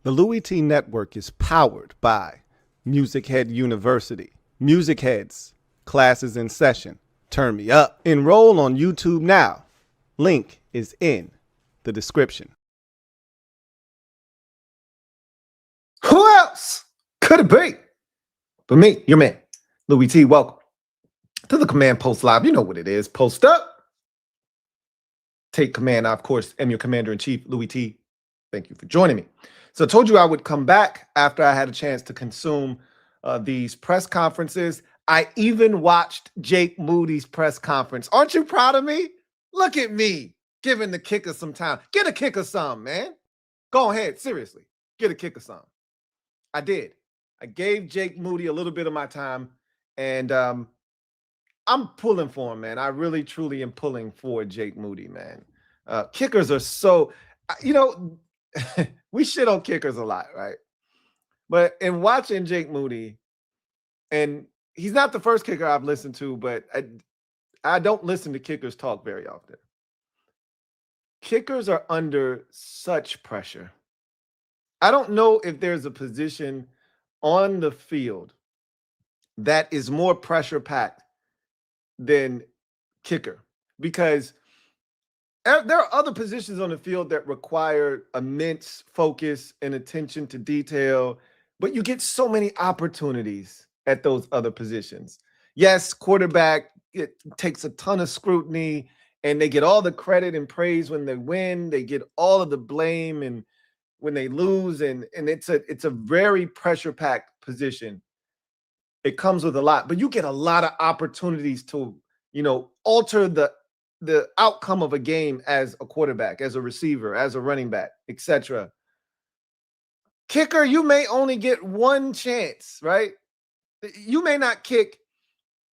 The Louie T Network is powered by MusicHead University. MusicHeads, classes in session. Turn me up. Enroll on YouTube now. Link is in the description. Who else could it be but me, your man, Louie T? Welcome to the Command Post Live. You know what it is. Post up. Take command. I, of course, am your Commander-in-Chief, Louie T. Thank you for joining me. So I told you I would come back after I had a chance to consume these press conferences. I even watched Jake Moody's press conference. Aren't you proud of me? Look at me giving the kicker some time. Get a kicker some, man. Go ahead. Seriously. Get a kicker some. I did. I gave Jake Moody a little bit of my time, and I'm pulling for him, man. I really, truly am pulling for Jake Moody, man. Kickers are so, we shit on kickers a lot, right? But in watching Jake Moody, and he's not the first kicker I've listened to, but I don't listen to kickers talk very often. Kickers are under such pressure. I don't know if there's a position on the field that is more pressure-packed than kicker, because there are other positions on the field that require immense focus and attention to detail, but you get so many opportunities at those other positions. Yes, quarterback, it takes a ton of scrutiny, and they get all the credit and praise when they win. They get all of the blame and when they lose, and it's a very pressure-packed position. It comes with a lot, but you get a lot of opportunities to, alter the outcome of a game as a quarterback, as a receiver, as a running back, etc. Kicker, you may only get one chance, right? You may not kick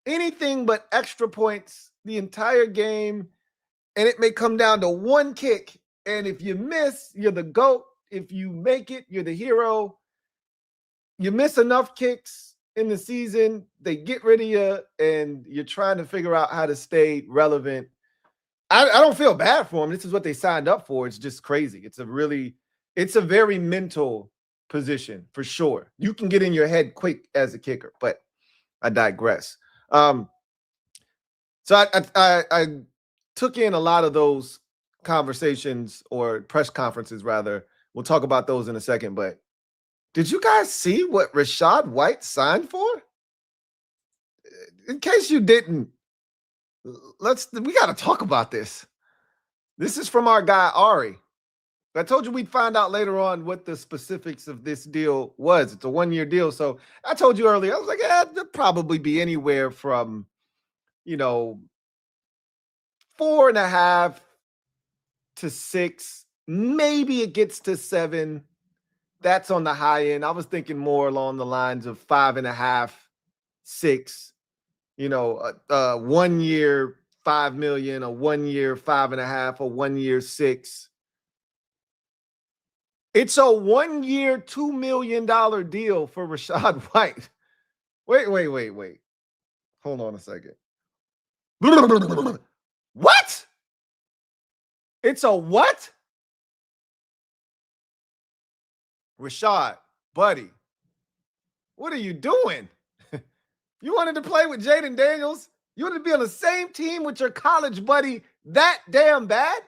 anything but extra points the entire game, and it may come down to one kick, and if you miss, you're the GOAT. If you make it, you're the hero. You miss enough kicks in the season, they get rid of you, and you're trying to figure out how to stay relevant. I don't feel bad for them. This is what they signed up for. It's just crazy. It's a very mental position for sure. You can get in your head quick as a kicker, but I digress. So I took in a lot of those conversations, or press conferences rather. We'll talk about those in a second, but did you guys see what Rashad White signed for? In case you didn't, we got to talk about this. This is from our guy, Ari. I told you we'd find out later on what the specifics of this deal was. It's a one-year deal. So I told you earlier, I was like, it'll probably be anywhere from, 4.5 to 6. Maybe it gets to 7. That's on the high end. I was thinking more along the lines of 5.5, 6. 1 year, $5 million, a 1 year, 5.5, a 1 year, 6. It's a 1 year, $2 million deal for Rachaad White. Wait. Hold on a second. What? It's a what? Rashad, buddy, what are you doing? You wanted to play with Jaden Daniels? You wanted to be on the same team with your college buddy that damn bad?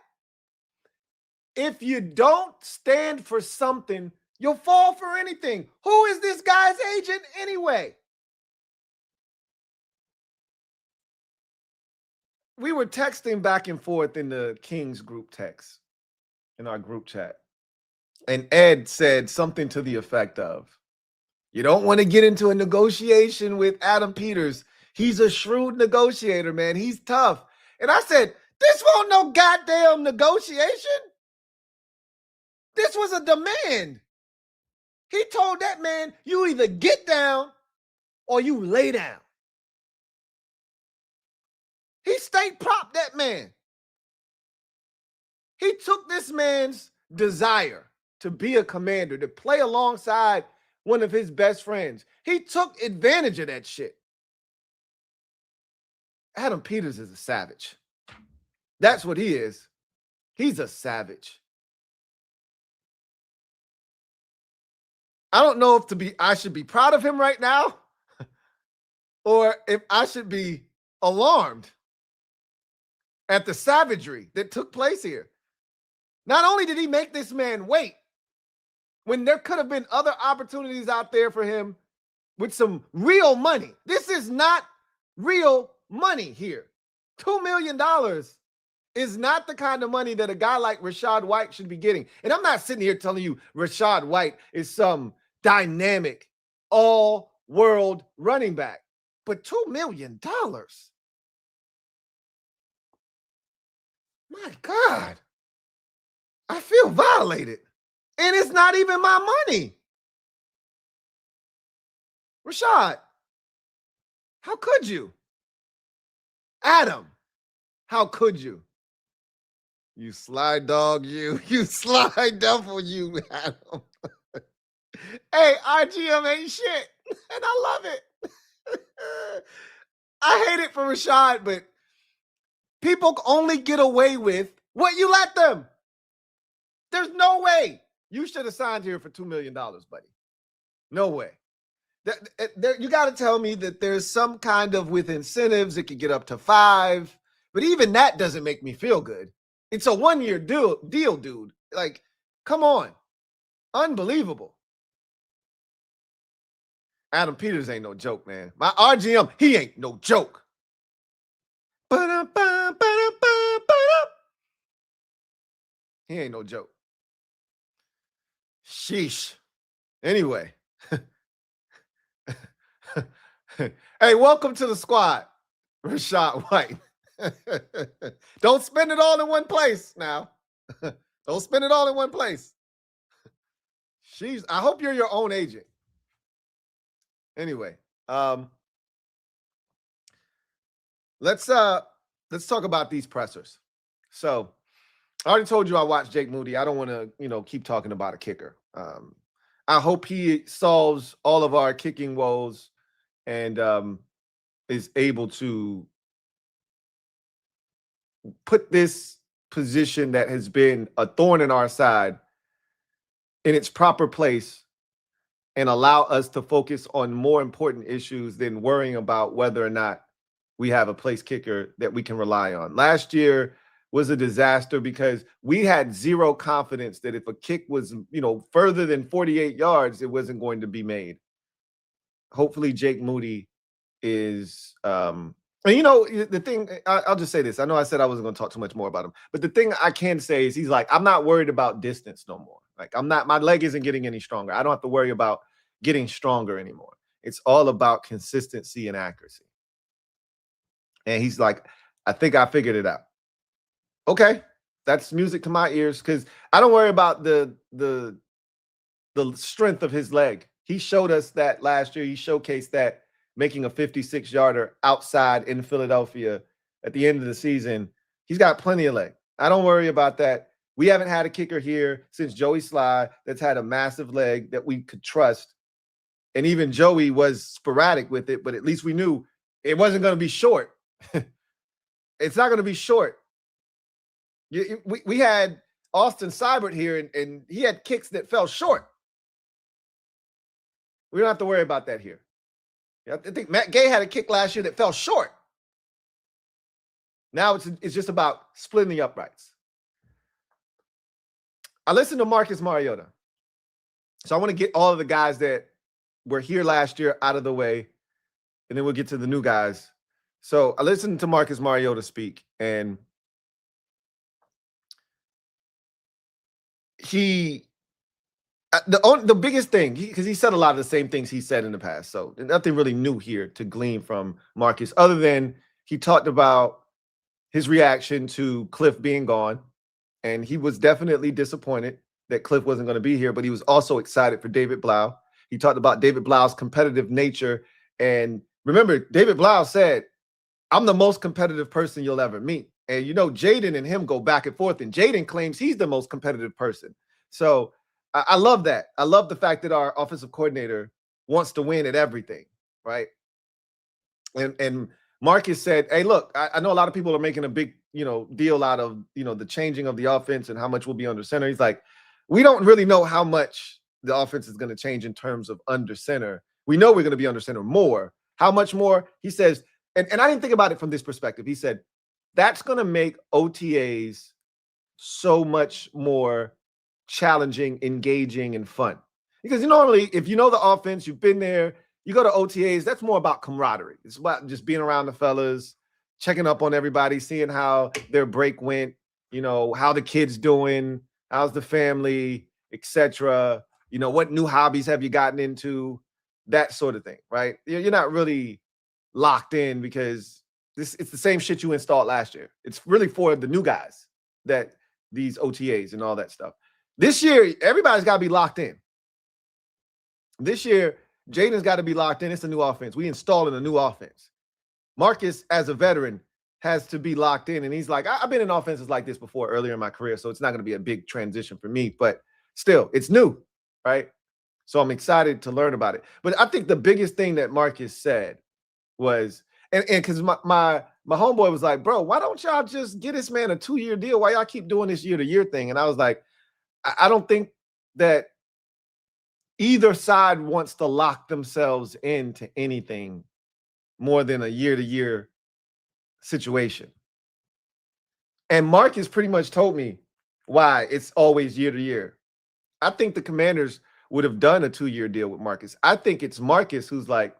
If you don't stand for something, you'll fall for anything. Who is this guy's agent anyway? We were texting back and forth in the Kings group text, in our group chat. And Ed said something to the effect of, you don't want to get into a negotiation with Adam Peters. He's a shrewd negotiator, man. He's tough. And I said, this wasn't no goddamn negotiation. This was a demand. He told that man, you either get down or you lay down. He state propped that man. He took this man's desire to be a commander, to play alongside one of his best friends. He took advantage of that shit. Adam Peters is a savage. That's what he is. He's a savage. I don't know if I should be proud of him right now or if I should be alarmed at the savagery that took place here. Not only did he make this man wait when there could have been other opportunities out there for him with some real money. This is not real money here. $2 million is not the kind of money that a guy like Rachaad White should be getting. And I'm not sitting here telling you Rachaad White is some dynamic, all-world running back. But $2 million? My God. I feel violated. And it's not even my money. Rashad, how could you? Adam, how could you? You sly dog, you. You sly devil, you, Adam. Hey, RGM ain't shit. And I love it. I hate it for Rashad, but people only get away with what you let them. There's no way you should have signed here for $2 million, buddy. No way. You got to tell me that there's some kind of, with incentives, it could get up to 5. But even that doesn't make me feel good. It's a 1-year deal, dude. Like, come on. Unbelievable. Adam Peters ain't no joke, man. My RGM, he ain't no joke. He ain't no joke. Sheesh. Anyway. Hey, welcome to the squad, Rachaad White. Don't spend it all in one place now. Don't spend it all in one place. Sheesh. I hope you're your own agent. Anyway, let's talk about these pressers. So I already told you I watched Jake Moody. I don't want to, keep talking about a kicker. I hope he solves all of our kicking woes and is able to put this position that has been a thorn in our side in its proper place and allow us to focus on more important issues than worrying about whether or not we have a place kicker that we can rely on. Last year was a disaster because we had zero confidence that if a kick was, further than 48 yards, it wasn't going to be made. Hopefully Jake Moody is, and the thing, I'll just say this. I know I said I wasn't going to talk too much more about him, but the thing I can say is he's like, I'm not worried about distance no more. Like my leg isn't getting any stronger. I don't have to worry about getting stronger anymore. It's all about consistency and accuracy. And he's like, I think I figured it out. Okay, that's music to my ears because I don't worry about the strength of his leg. He showed us that last year. He showcased that making a 56-yarder outside in Philadelphia at the end of the season. He's got plenty of leg. I don't worry about that. We haven't had a kicker here since Joey Sly that's had a massive leg that we could trust. And even Joey was sporadic with it, but at least we knew it wasn't going to be short. It's not going to be short. We had Austin Seibert here, and he had kicks that fell short. We don't have to worry about that here. I think Matt Gay had a kick last year that fell short. Now it's just about splitting the uprights. I listened to Marcus Mariota. So I want to get all of the guys that were here last year out of the way, and then we'll get to the new guys. So I listened to Marcus Mariota speak, and the biggest thing, because he said a lot of the same things he said in the past. So nothing really new here to glean from Marcus, other than he talked about his reaction to Cliff being gone. And he was definitely disappointed that Cliff wasn't going to be here, but he was also excited for David Blau. He talked about David Blau's competitive nature. And remember, David Blau said, I'm the most competitive person you'll ever meet. And, Jaden and him go back and forth, and Jaden claims he's the most competitive person. So I love that. I love the fact that our offensive coordinator wants to win at everything, right? And Marcus said, hey, look, I know a lot of people are making a big, deal out of, the changing of the offense and how much will be under center. He's like, we don't really know how much the offense is going to change in terms of under center. We know we're going to be under center more. How much more? He says, and I didn't think about it from this perspective. He said, that's going to make OTAs so much more challenging, engaging, and fun. Because normally, if you know the offense, you've been there, you go to OTAs, that's more about camaraderie. It's about just being around the fellas, checking up on everybody, seeing how their break went, you know, how the kids doing, how's the family, etc. You know, what new hobbies have you gotten into, that sort of thing, right? You're not really locked in because it's the same shit you installed last year. It's really for the new guys, that these OTAs and all that stuff. This year, everybody's got to be locked in. This year, Jaden's got to be locked in. It's a new offense. We installing a new offense. Marcus, as a veteran, has to be locked in. And he's like, I've been in offenses like this before earlier in my career, so it's not going to be a big transition for me. But still, it's new, right? So I'm excited to learn about it. But I think the biggest thing that Marcus said was, and because my homeboy was like, bro, why don't y'all just get this man a 2-year deal? Why y'all keep doing this year-to-year thing? And I was like, I don't think that either side wants to lock themselves into anything more than a year-to-year situation. And Marcus pretty much told me why it's always year-to-year. I think the Commanders would have done a 2-year deal with Marcus. I think it's Marcus who's like,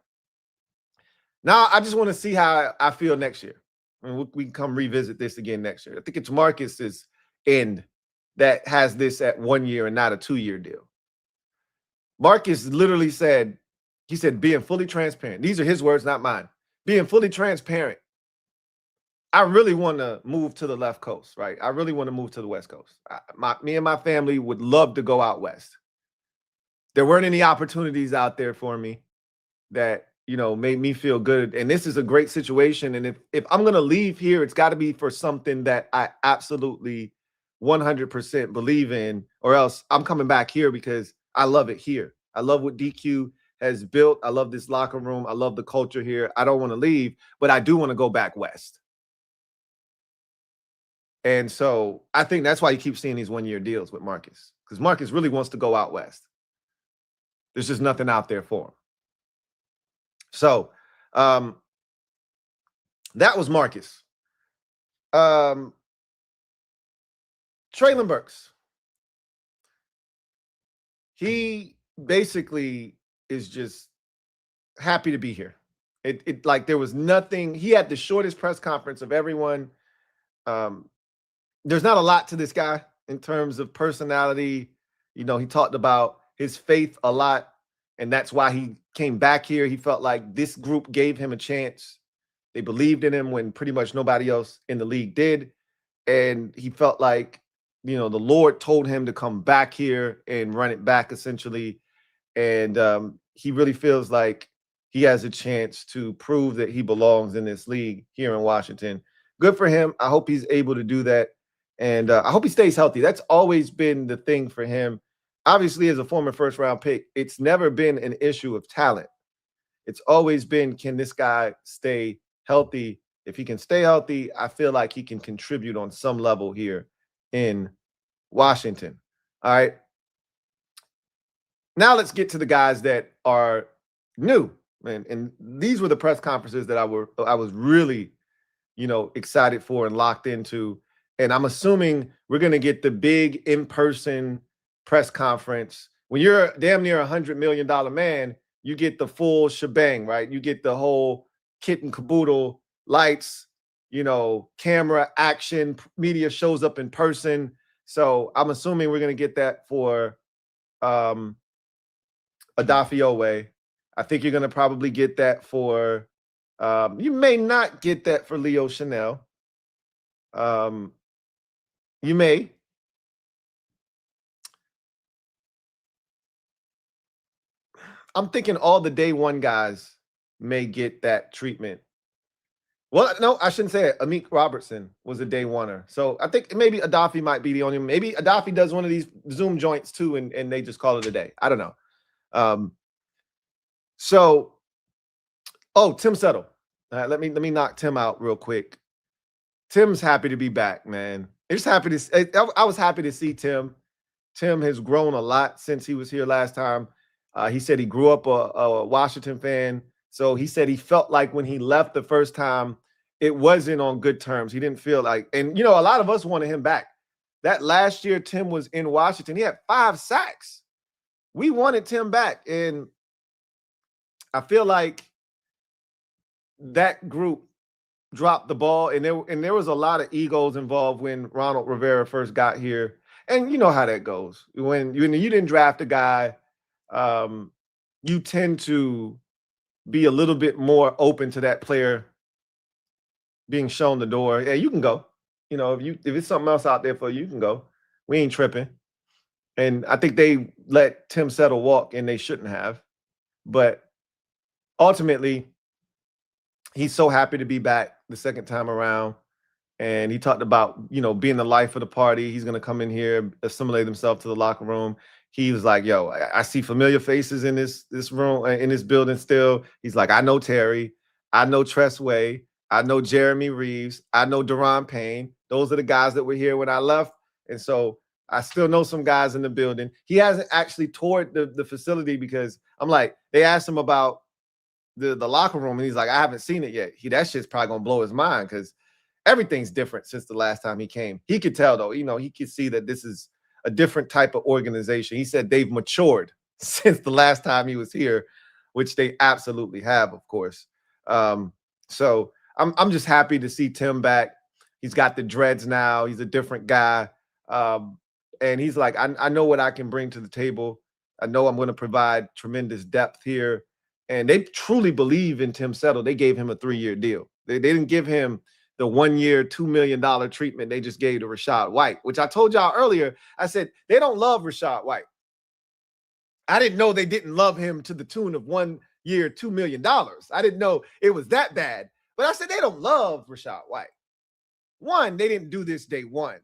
now I just want to see how I feel next year. And we can come revisit this again next year. I think it's Marcus's end that has this at 1 year and not a 2-year deal. Marcus literally said, he said, being fully transparent. These are his words, not mine. Being fully transparent. I really want to move to the left coast, right? I really want to move to the West Coast. Me and my family would love to go out West. There weren't any opportunities out there for me that, you know, made me feel good. And this is a great situation. And if I'm going to leave here, it's got to be for something that I absolutely 100% believe in, or else I'm coming back here because I love it here. I love what DQ has built. I love this locker room. I love the culture here. I don't want to leave, but I do want to go back West. And so I think that's why you keep seeing these 1-year deals with Marcus, because Marcus really wants to go out West. There's just nothing out there for him. So that was Marcus. Traylon Burks. He basically is just happy to be here. It like there was nothing. He had the shortest press conference of everyone. There's not a lot to this guy in terms of personality. You know, he talked about his faith a lot, and that's why he came back here. He felt like this group gave him a chance. They believed in him when pretty much nobody else in the league did. And he felt like, you know, the Lord told him to come back here and run it back, essentially. And he really feels like he has a chance to prove that he belongs in this league here in Washington. Good for him. I hope he's able to do that. And I hope he stays healthy. That's always been the thing for him. Obviously, as a former first-round pick, it's never been an issue of talent. It's always been, can this guy stay healthy? If he can stay healthy, I feel like he can contribute on some level here in Washington. All right. Now let's get to the guys that are new. And these were the press conferences that I was really, you know, excited for and locked into. And I'm assuming we're going to get the big in-person press conference. When you're damn near $100 million man, you get the full shebang, right? You get the whole kit and caboodle, lights, you know, camera, action, media shows up in person. So I'm assuming we're going to get that for Odafe Oweh. I think you're going to probably get that for, you may not get that for Leo Chanel. You may. I'm thinking all the day one guys may get that treatment. Well, no, I shouldn't say it. Amik Robertson was a day oneer. So I think maybe Odafe might be the only. Maybe Odafe does one of these Zoom joints too, and they just call it a day. I don't know. Tim Settle. Let me knock Tim out real quick. Tim's happy to be back, man. I was happy to see Tim. Tim has grown a lot since he was here last time. He said he grew up a Washington fan. So he said he felt like when he left the first time, it wasn't on good terms. He didn't feel like, and, you know, a lot of us wanted him back. That last year Tim was in Washington, he had 5 sacks. We wanted Tim back. And I feel like that group dropped the ball, and there was a lot of egos involved when Ronald Rivera first got here. And you know how that goes. When you didn't draft a guy, you tend to be a little bit more open to that player being shown the door. Yeah, you can go. You know, if it's something else out there for you, you can go. We ain't tripping. And I think they let Tim Settle walk, and they shouldn't have. But ultimately, he's so happy to be back the second time around. And he talked about, you know, being the life of the party. He's going to come in here, assimilate himself to the locker room. He was like, yo, I see familiar faces in this room, in this building still. He's like, I know Terry. I know Tressway. I know Jeremy Reeves. I know Deron Payne. Those are the guys that were here when I left. And so I still know some guys in the building. He hasn't actually toured the facility because I'm like, they asked him about the locker room, and he's like, I haven't seen it yet. That shit's probably going to blow his mind because everything's different since the last time he came. He could tell, though, you know, he could see that this is a different type of organization. He said they've matured since the last time he was here, which they absolutely have, of course. So I'm just happy to see Tim back. He's got the dreads now. He's a different guy. And he's like, I know what I can bring to the table. I know I'm going to provide tremendous depth here. And they truly believe in Tim Settle. They gave him a 3-year deal. They didn't give him the 1-year, $2 million treatment they just gave to Rachaad White, which I told y'all earlier. I said, they don't love Rachaad White. I didn't know they didn't love him to the tune of 1 year, $2 million. I didn't know it was that bad. But I said, they don't love Rachaad White. One, they didn't do this day one,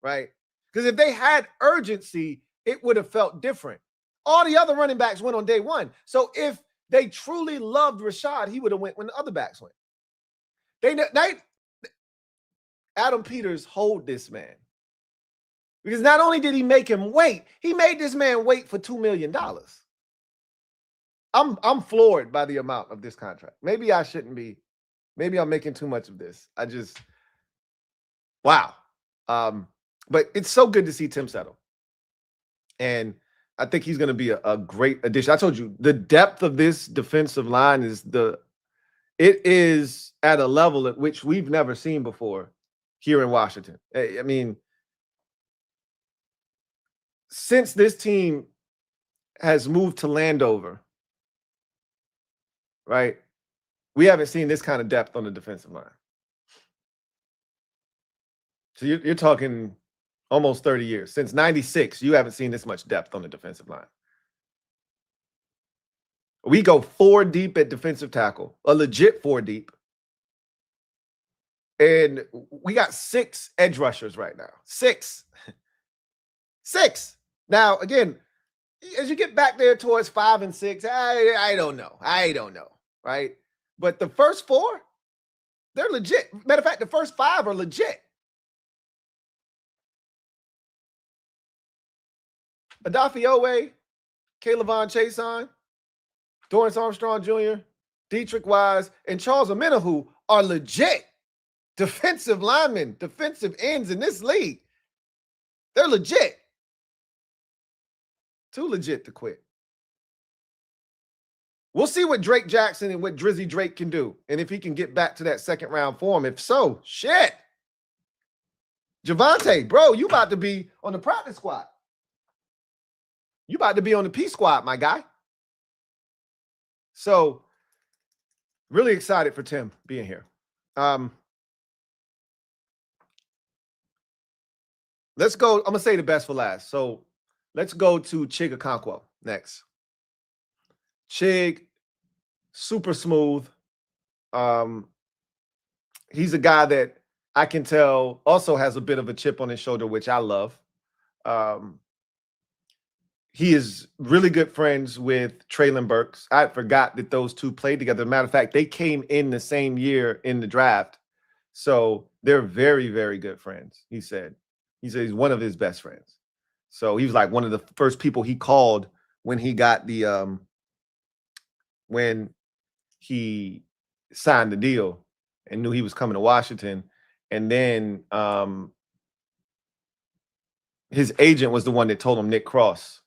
right? Because if they had urgency, it would have felt different. All the other running backs went on day one. So if they truly loved Rashad, he would have went when the other backs went. Adam Peters hold this man. Because not only did he make him wait, he made this man wait for $2 million. I'm floored by the amount of this contract. Maybe I shouldn't be. Maybe I'm making too much of this. Wow. But it's so good to see Tim Settle. And I think he's going to be a great addition. I told you, the depth of this defensive line it is at a level at which we've never seen before here in Washington. I mean, since this team has moved to Landover, right, we haven't seen this kind of depth on the defensive line. So you're talking almost 30 years. Since 96, you haven't seen this much depth on the defensive line. We go 4 deep at defensive tackle, a legit 4 deep. And we got 6 edge rushers right now. 6. 6. Now, again, as you get back there towards 5 and 6, I don't know. Right? But the first 4, they're legit. Matter of fact, the first 5 are legit. Adafi Owe, Kaylavon Chason, Dorrance Armstrong Jr., Dietrich Wise, and Charles Omenihu are legit defensive linemen, defensive ends in this league. They're legit. Too legit to quit. We'll see what Drake Jackson and what Drizzy Drake can do, and if he can get back to that second round form. If so, shit. Javonte, bro, you about to be on the practice squad. You about to be on the P squad, my guy. So, really excited for Tim being here. Let's go. I'm going to say the best for last. So, let's go to Chig Okonkwo next. Chig, super smooth. He's a guy that I can tell also has a bit of a chip on his shoulder, which I love. He is really good friends with Treylon Burks. I forgot that those two played together. Matter of fact, they came in the same year in the draft. So they're very, very good friends, he said. He said he's one of his best friends. So he was like one of the first people he called when he got the when he signed the deal and knew he was coming to Washington. And then his agent was the one that told him Nick Cross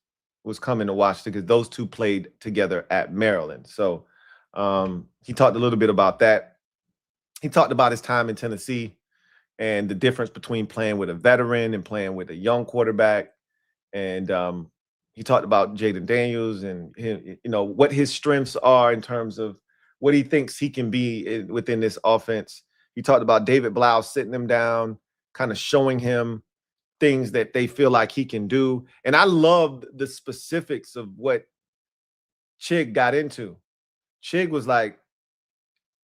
was coming to Washington because those two played together at Maryland. So he talked a little bit about that. He talked about his time in Tennessee and the difference between playing with a veteran and playing with a young quarterback. And he talked about Jaden Daniels and him, what his strengths are in terms of what he thinks he can be within this offense. He talked about David Blau sitting him down, kind of showing him things that they feel like he can do. And I loved the specifics of what Chig got into. Chig was like,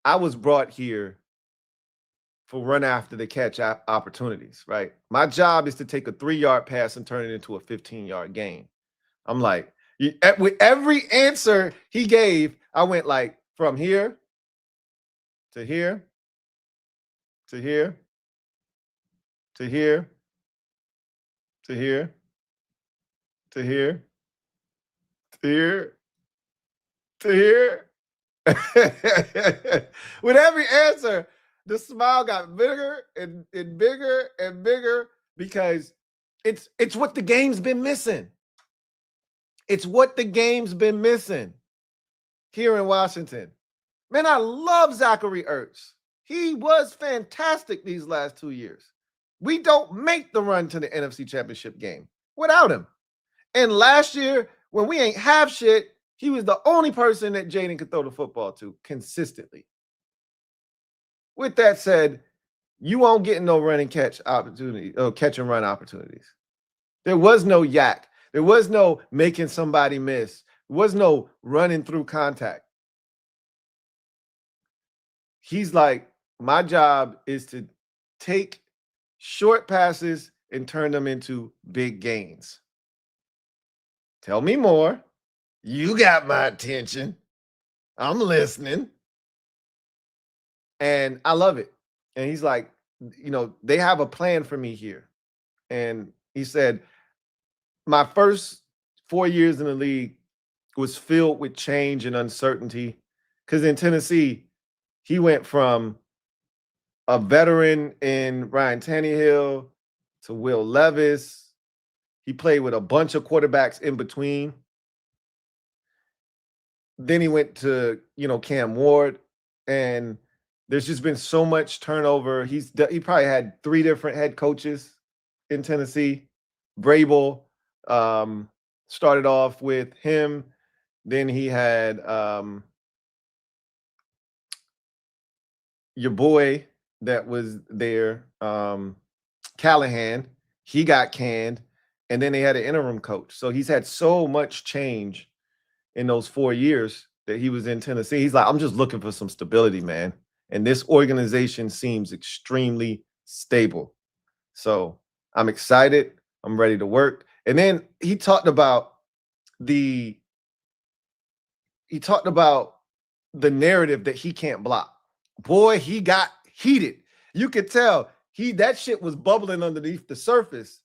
I was brought here for run after the catch opportunities, right? My job is to take a 3-yard pass and turn it into a 15-yard gain. I'm like, with every answer he gave, I went like from here to here to here to here to here to here to here to here. With every answer, the smile got bigger and bigger and bigger because it's what the game's been missing. It's what the game's been missing here in Washington. Man, I love Zachary Ertz. He was fantastic these last 2 years. We don't make the run to the NFC Championship game without him. And last year, when we ain't have shit, he was the only person that Jaden could throw the football to consistently. With that said, you won't get no run and catch opportunity, or catch and run opportunities. There was no yak. There was no making somebody miss. There was no running through contact. He's like, my job is to take short passes and turn them into big gains. Tell me more. You got my attention. I'm listening. And I love it. And he's like, they have a plan for me here. And he said, my first 4 years in the league was filled with change and uncertainty. Because in Tennessee, he went from a veteran in Ryan Tannehill to Will Levis. He played with a bunch of quarterbacks in between. Then he went to, Cam Ward. And there's just been so much turnover. He probably had 3 different head coaches in Tennessee. Vrabel started off with him. Then he had your boy that was there, Callahan. He got canned. And then they had an interim coach. So he's had so much change in those 4 years that he was in Tennessee. He's like, I'm just looking for some stability, man. And this organization seems extremely stable. So I'm excited. I'm ready to work. And then he talked about the narrative that he can't block. Boy, he got heated. You could tell that shit was bubbling underneath the surface.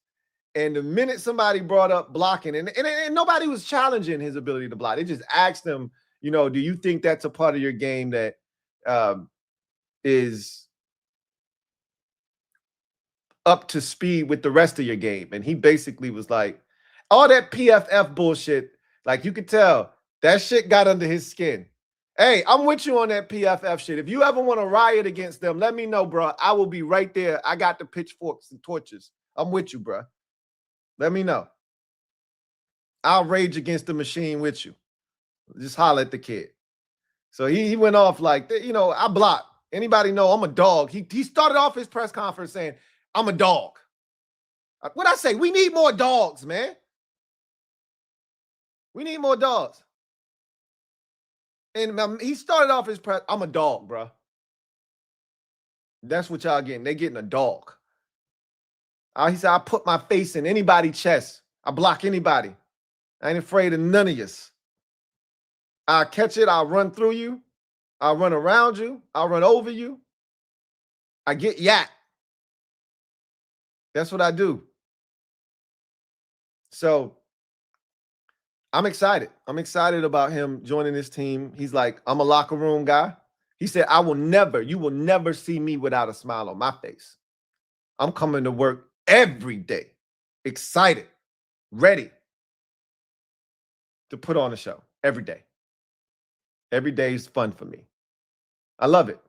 And the minute somebody brought up blocking, and nobody was challenging his ability to block, they just asked him, do you think that's a part of your game that is up to speed with the rest of your game? And he basically was like, all that PFF bullshit, like you could tell that shit got under his skin. Hey, I'm with you on that PFF shit. If you ever want to riot against them, let me know, bro. I will be right there. I got the pitchforks and torches. I'm with you, bro. Let me know. I'll rage against the machine with you. Just holler at the kid. So he went off like, I block. Anybody know I'm a dog? He started off his press conference saying, I'm a dog. What'd I say? We need more dogs, man. We need more dogs. And he started off his press, I'm a dog, bro. That's what y'all getting. They getting a dog. He said, I put my face in anybody's chest. I block anybody. I ain't afraid of none of yous. I'll catch it. I'll run through you. I'll run around you. I'll run over you. I get yak. That's what I do. So I'm excited. I'm excited about him joining this team. He's like, I'm a locker room guy. He said, you will never see me without a smile on my face. I'm coming to work every day, excited, ready to put on a show every day. Every day is fun for me. I love it.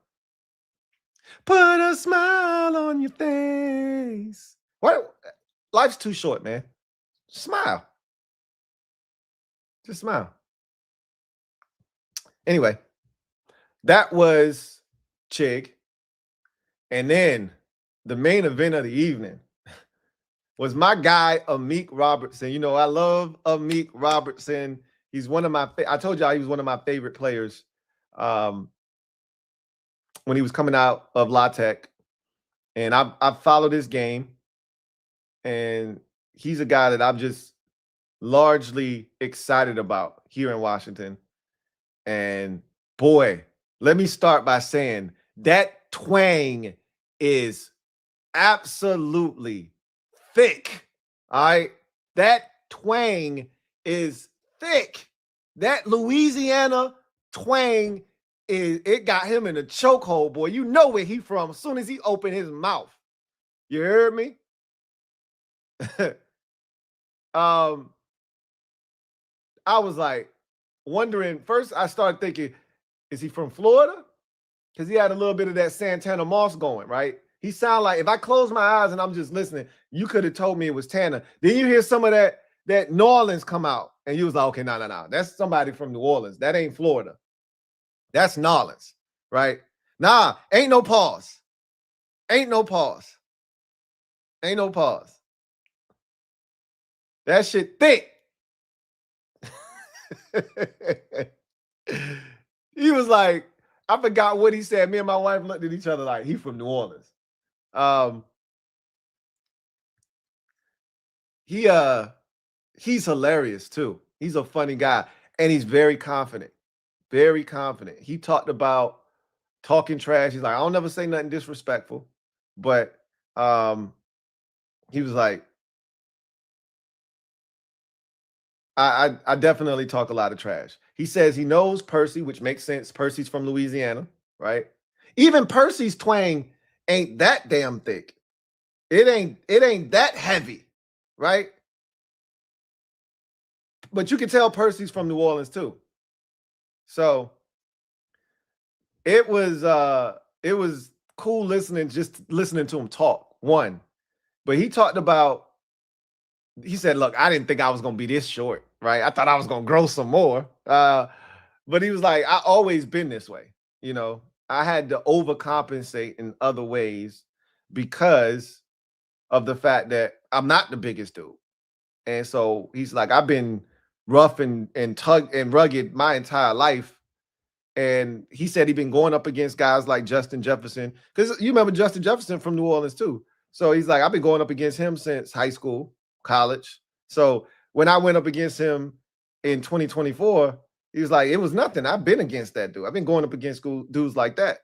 Put a smile on your face. What? Life's too short, man. Smile. Just smile. Anyway, that was Chig. And then the main event of the evening was my guy, Amik Robertson. You know, I love Amik Robertson. He's one of my, I told y'all he was one of my favorite players when he was coming out of La Tech. And I've followed his game. And he's a guy that I'm just largely excited about here in Washington. And boy, let me start by saying that twang is absolutely thick. All right. That twang is thick. That Louisiana twang it got him in a chokehold, boy. You know where he from as soon as he opened his mouth. You heard me? I was like wondering, first I started thinking, is he from Florida? Because he had a little bit of that Santana Moss going, right? He sounded like, if I close my eyes and I'm just listening, you could have told me it was Tanner. Then you hear some of that New Orleans come out, and you was like, okay, no. That's somebody from New Orleans. That ain't Florida. That's New Orleans, right? Nah, ain't no pause. Ain't no pause. Ain't no pause. That shit thick. He was like, I forgot what he said. Me and my wife looked at each other like, he from New Orleans. He's hilarious too. He's a funny guy, and he's very confident. Very confident. He talked about talking trash. He's like, I don't never say nothing disrespectful, but he was like, I definitely talk a lot of trash. He says he knows Percy, which makes sense. Percy's from Louisiana, right? Even Percy's twang ain't that damn thick. It ain't that heavy, right? But you can tell Percy's from New Orleans too. So it was cool just listening to him talk. One, but he talked about, he said, look, I didn't think I was gonna be this short, right? I thought I was gonna grow some more. But he was like, I always been this way, you know. I had to overcompensate in other ways because of the fact that I'm not the biggest dude. And so he's like, I've been rough and rugged my entire life. And he said he'd been going up against guys like Justin Jefferson, because you remember Justin Jefferson from New Orleans too. So he's like, I've been going up against him since high school, college. So when I went up against him in 2024, he was like, it was nothing. I've been against that dude. I've been going up against dudes like that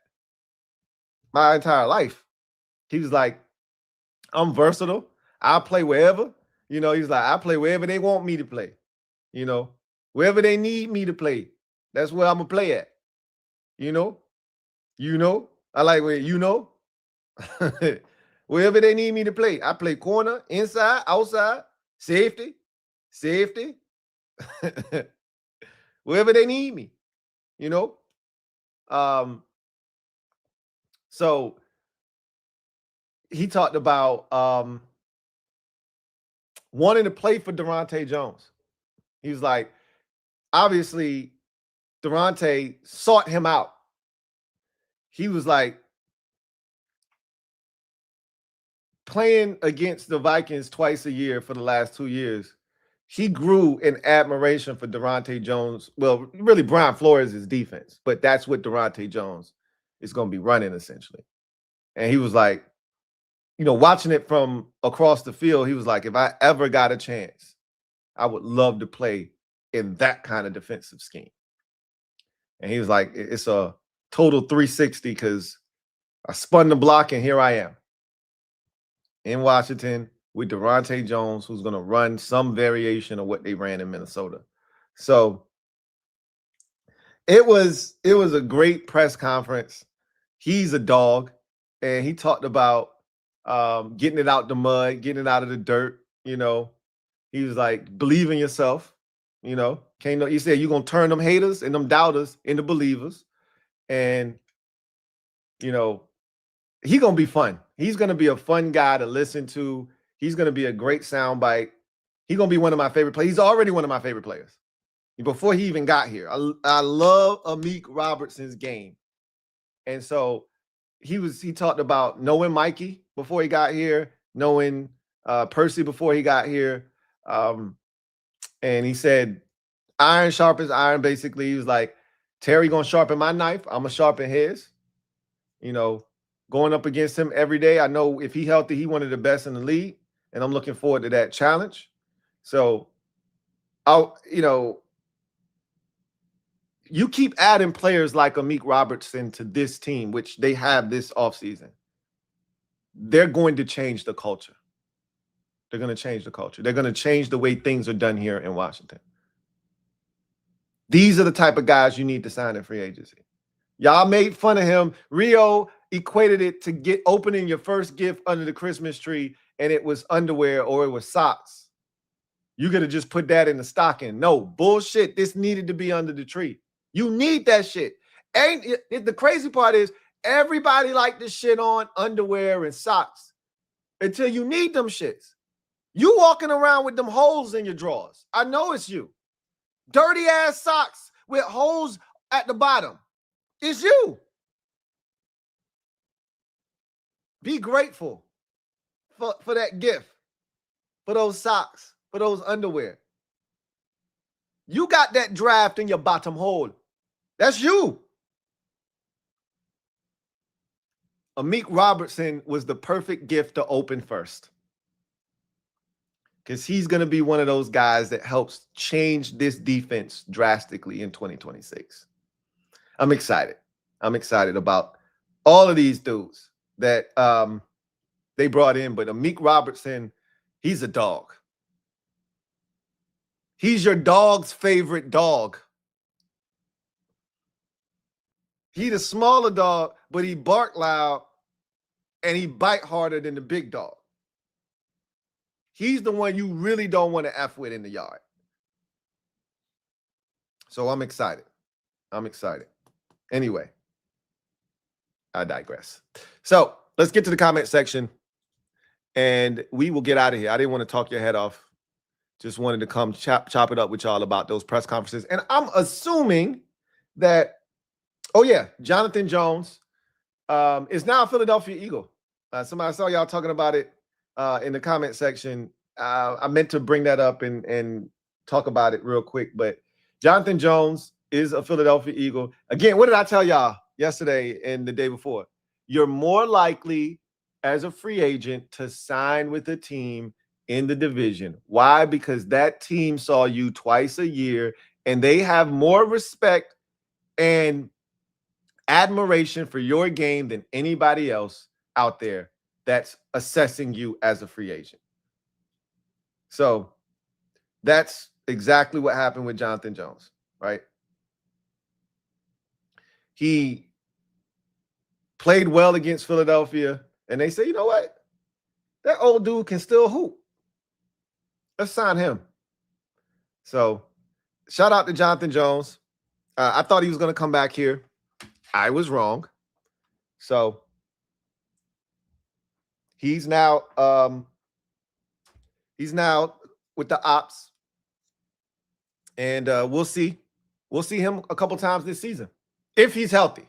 my entire life. He was like, I'm versatile. I'll play wherever. You know, he's like, I play wherever they want me to play. You know, wherever they need me to play, that's where I'm going to play at. You know, I like where, wherever they need me to play. I play corner, inside, outside, safety. Wherever they need me, you know. So he talked about wanting to play for Durante Jones. He was like, obviously, Durante sought him out. He was like, playing against the Vikings twice a year for the last 2 years, he grew in admiration for Durante Jones. Well, really, Brian Flores' defense, but that's what Durante Jones is going to be running essentially. And he was like, you know, watching it from across the field, he was like, if I ever got a chance, I would love to play in that kind of defensive scheme. And he was like, it's a total 360 because I spun the block and here I am in Washington with Durante Jones, who's going to run some variation of what they ran in Minnesota. So it was a great press conference. He's a dog, and he talked about getting it out the mud, getting it out of the dirt. You know, he was like, believe in yourself. You know, he said you're gonna turn them haters and them doubters into believers, and you know, he's gonna be fun. He's gonna be a fun guy to listen to. He's gonna be a great soundbite. He's gonna be one of my favorite players. He's already one of my favorite players before he even got here. I love Amik Robertson's game, and so he talked about knowing Mikey before he got here, knowing Percy before he got here, and he said iron sharpens iron. Basically, he was like, Terry gonna sharpen my knife, I'm gonna sharpen his. You know, going up against him every day. I know if he healthy, he one of the best in the league, and I'm looking forward to that challenge. So, you keep adding players like Amik Robertson to this team, which they have this offseason. They're going to change the culture. They're going to change the culture. They're going to change the way things are done here in Washington. These are the type of guys you need to sign in free agency. Y'all made fun of him. Rio equated it to opening your first gift under the Christmas tree, and it was underwear or it was socks. You could have just put that in the stocking. No, bullshit. This needed to be under the tree. You need that shit. The crazy part is everybody like this shit on underwear and socks until you need them shits. You walking around with them holes in your drawers. I know it's you. Dirty ass socks with holes at the bottom. It's you. Be grateful for that gift, for those socks, for those underwear. You got that draft in your bottom hole. That's you. Amik Robertson was the perfect gift to open first, because he's going to be one of those guys that helps change this defense drastically in 2026. I'm excited. I'm excited about all of these dudes that they brought in, but Amik Robertson, he's a dog. He's your dog's favorite dog. He's a smaller dog, but he bark loud and he bite harder than the big dog. He's the one you really don't want to F with in the yard. So I'm excited. I'm excited. Anyway, I digress. So let's get to the comment section and we will get out of here. I didn't want to talk your head off. Just wanted to come chop it up with y'all about those press conferences. And I'm assuming that, oh yeah, Jonathan Jones is now a Philadelphia Eagle. Somebody saw y'all talking about it in the comment section. I meant to bring that up and talk about it real quick, but Jonathan Jones is a Philadelphia Eagle. Again, what did I tell y'all yesterday and the day before? You're more likely as a free agent to sign with a team in the division. Why? Because that team saw you twice a year and they have more respect and admiration for your game than anybody else out there that's assessing you as a free agent. So that's exactly what happened with Jonathan Jones, right? He played well against Philadelphia, and they say, you know what? That old dude can still hoop. Let's sign him. So shout out to Jonathan Jones. I thought he was going to come back here. I was wrong. So he's now with the Ops, and we'll see him a couple times this season if he's healthy.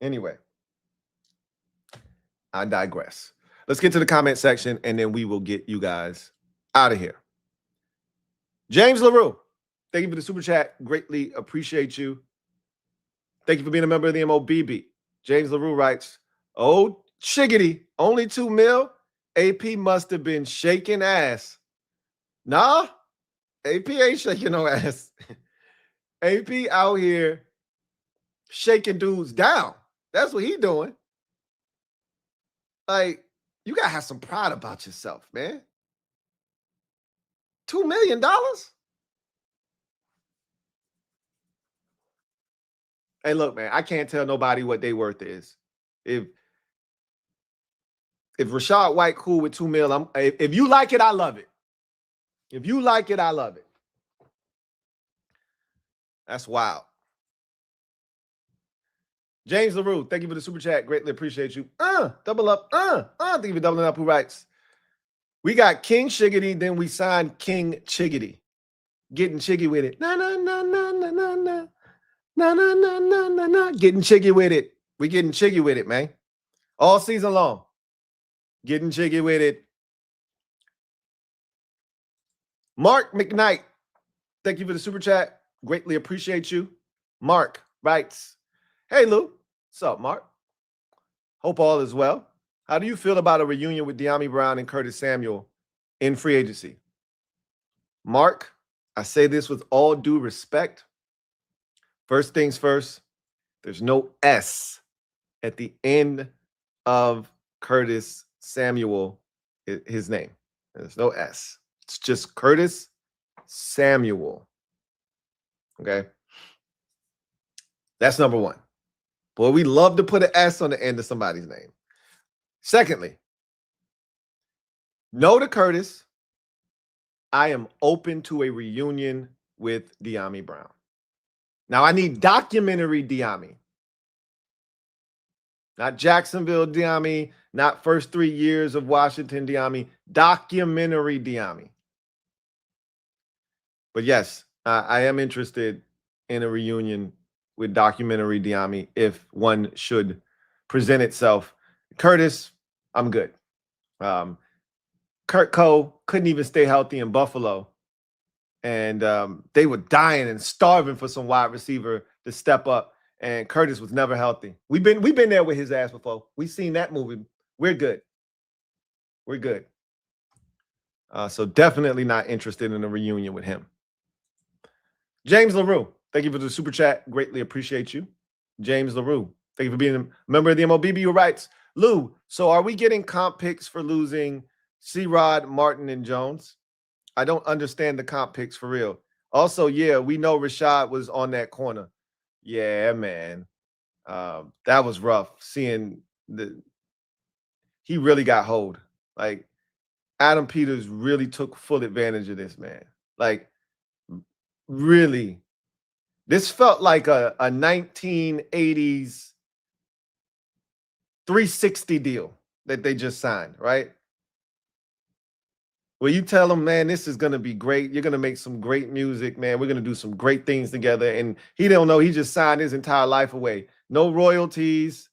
Anyway, I digress. Let's get to the comment section, and then we will get you guys out of here. James LaRue, thank you for the super chat. Greatly appreciate you. Thank you for being a member of the MOBB. James LaRue writes, oh, shiggity, only $2 million? AP must have been shaking ass. Nah, AP ain't shaking no ass. AP out here shaking dudes down. That's what he doing. Like, You got to have some pride about yourself, man. $2 million? Hey, look, man, I can't tell nobody what their worth is. If Rachaad White cool with $2 million, if you like it, I love it. If you like it, I love it. That's wild. James LaRue, thank you for the super chat. Greatly appreciate you. Double up. Thank you for doubling up. Who writes? We got King Shiggity, then we signed King Chiggity. Getting chiggy with it. Na na na na na na na. Na na na na na na. Getting chiggy with it. We getting chiggy with it, man. All season long. Getting chiggy with it. Mark McKnight, thank you for the super chat. Greatly appreciate you. Mark writes, hey, Lou. What's up, Mark? Hope all is well. How do you feel about a reunion with Dyami Brown and Curtis Samuel in free agency? Mark, I say this with all due respect. First things first, there's no S at the end of Curtis Samuel, his name. There's no S. It's just Curtis Samuel. Okay? That's number one. Boy, we love to put an S on the end of somebody's name. Secondly, no to Curtis. I am open to a reunion with Dyami Brown. Now, I need documentary Dyami. Not Jacksonville Dyami, not first 3 years of Washington Dyami, documentary Dyami. But yes, I am interested in a reunion with documentary Dyami if one should present itself. Curtis, I'm good. Kurt Cole couldn't even stay healthy in Buffalo. And they were dying and starving for some wide receiver to step up. And Curtis was never healthy. We've been there with his ass before. We've seen that movie. We're good. We're good. So definitely not interested in a reunion with him. James LaRue, thank you for the super chat. Greatly appreciate you. James LaRue, thank you for being a member of the MOBB who writes, Lou, so are we getting comp picks for losing C-Rod, Martin, and Jones? I don't understand the comp picks for real. Also, yeah, we know Rashad was on that corner. Yeah, man. That was rough. Seeing he really got hold. Like, Adam Peters really took full advantage of this, man. Like, really. This felt like a 1980s 360 deal that they just signed, right? Well, you tell them, man, this is going to be great. You're going to make some great music, man. We're going to do some great things together. And he don't know. He just signed his entire life away. No royalties.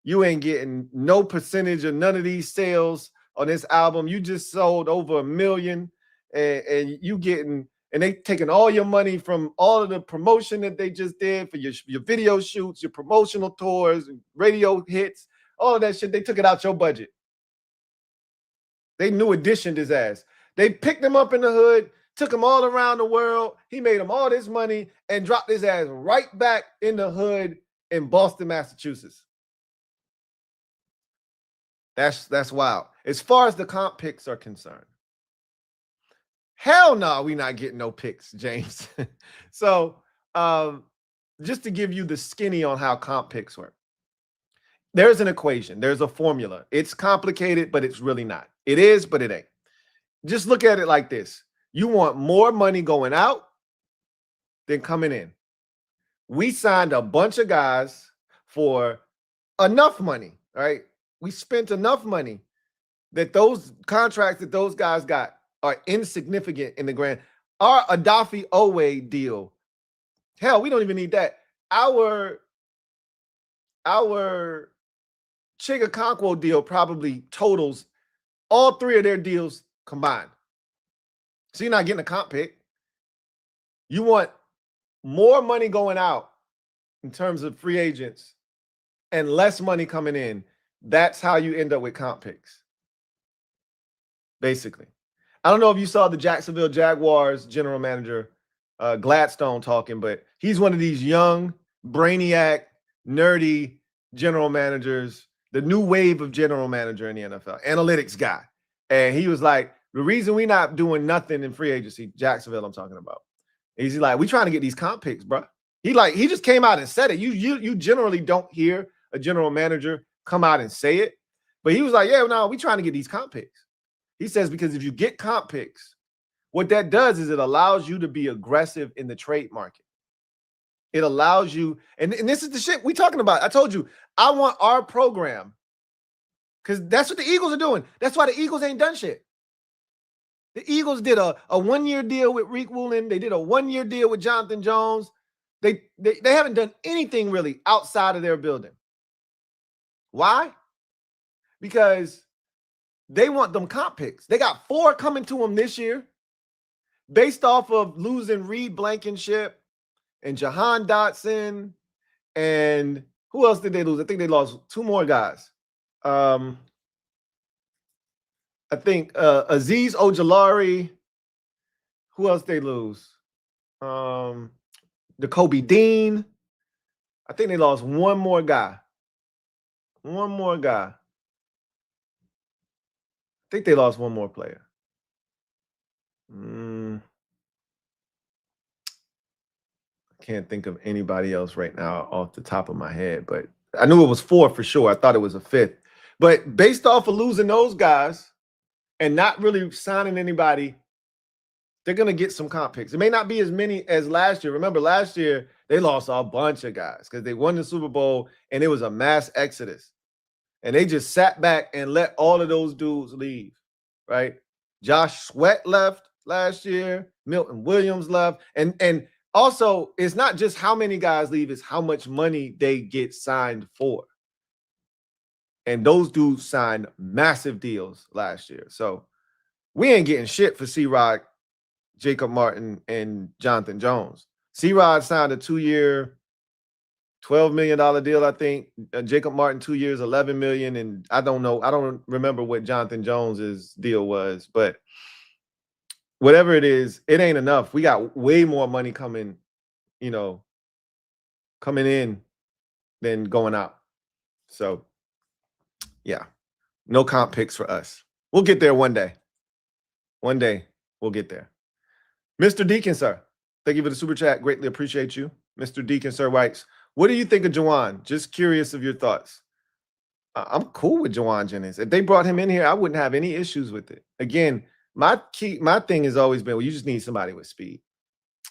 You ain't getting no percentage of none of these sales on this album. You just sold over 1 million. And you getting, and they taking all your money from all of the promotion that they just did for your video shoots, your promotional tours, radio hits, all of that shit. They took it out your budget. They new editioned his ass. They picked him up in the hood, took him all around the world. He made him all this money and dropped his ass right back in the hood in Boston, Massachusetts. That's wild. As far as the comp picks are concerned, hell no, we not getting no picks, James. So just to give you the skinny on how comp picks work. There's an equation. There's a formula. It's complicated, but it's really not. It is, but it ain't. Just look at it like this. You want more money going out than coming in. We signed a bunch of guys for enough money, right? We spent enough money that those contracts that those guys got are insignificant in the grand. Our Adafi Owe deal, hell, we don't even need that. Our Chig Okonkwo deal probably totals all three of their deals combined. So you're not getting a comp pick. You want more money going out in terms of free agents and less money coming in. That's how you end up with comp picks, basically. I don't know if you saw the Jacksonville Jaguars general manager, Gladstone, talking, but he's one of these young, brainiac, nerdy general managers the new wave of general manager in the NFL, analytics guy. And he was like, the reason we not doing nothing in free agency, Jacksonville I'm talking about, he's like, we trying to get these comp picks, bro. He just came out and said it. You generally don't hear a general manager come out and say it. But he was like, yeah, no, we trying to get these comp picks. He says, because if you get comp picks, what that does is it allows you to be aggressive in the trade market. It allows you, and this is the shit we talking about. I told you, I want our program, because that's what the Eagles are doing. That's why the Eagles ain't done shit. The Eagles did a 1-year deal with Rick Woolen. They did a 1-year deal with Jonathan Jones. They haven't done anything really outside of their building. Why? Because they want them comp picks. They got 4 coming to them this year based off of losing Reed Blankenship and Jahan Dotson. And who else did they lose? I think they lost 2 more guys. I think Aziz Ojulari. Who else they lose? Kobe Dean. I think they lost 1 more guy. 1 more guy. I think they lost 1 more player. I can't think of anybody else right now off the top of my head, but I knew it was 4 for sure. I thought it was a 5th. But based off of losing those guys and not really signing anybody, they're going to get some comp picks. It may not be as many as last year. Remember, last year, they lost a bunch of guys because they won the Super Bowl, and it was a mass exodus. And they just sat back and let all of those dudes leave, right? Josh Sweat left last year. Milton Williams left. And also, it's not just how many guys leave, it's how much money they get signed for. And those dudes signed massive deals last year. So we ain't getting shit for C-Rod, Jacob Martin, and Jonathan Jones. C-Rod signed a 2-year, $12 million deal, I think. Jacob Martin, 2 years, $11 million. And I don't know. I don't remember what Jonathan Jones's deal was. But whatever it is, it ain't enough. We got way more money coming in than going out. So, yeah, no comp picks for us. We'll get there one day. One day, we'll get there. Mr. Deacon, sir, thank you for the super chat. Greatly appreciate you. Mr. Deacon, sir, writes, what do you think of Juwan? Just curious of your thoughts. I'm cool with Juwan Jennings. If they brought him in here, I wouldn't have any issues with it. Again, my thing has always been, well, you just need somebody with speed.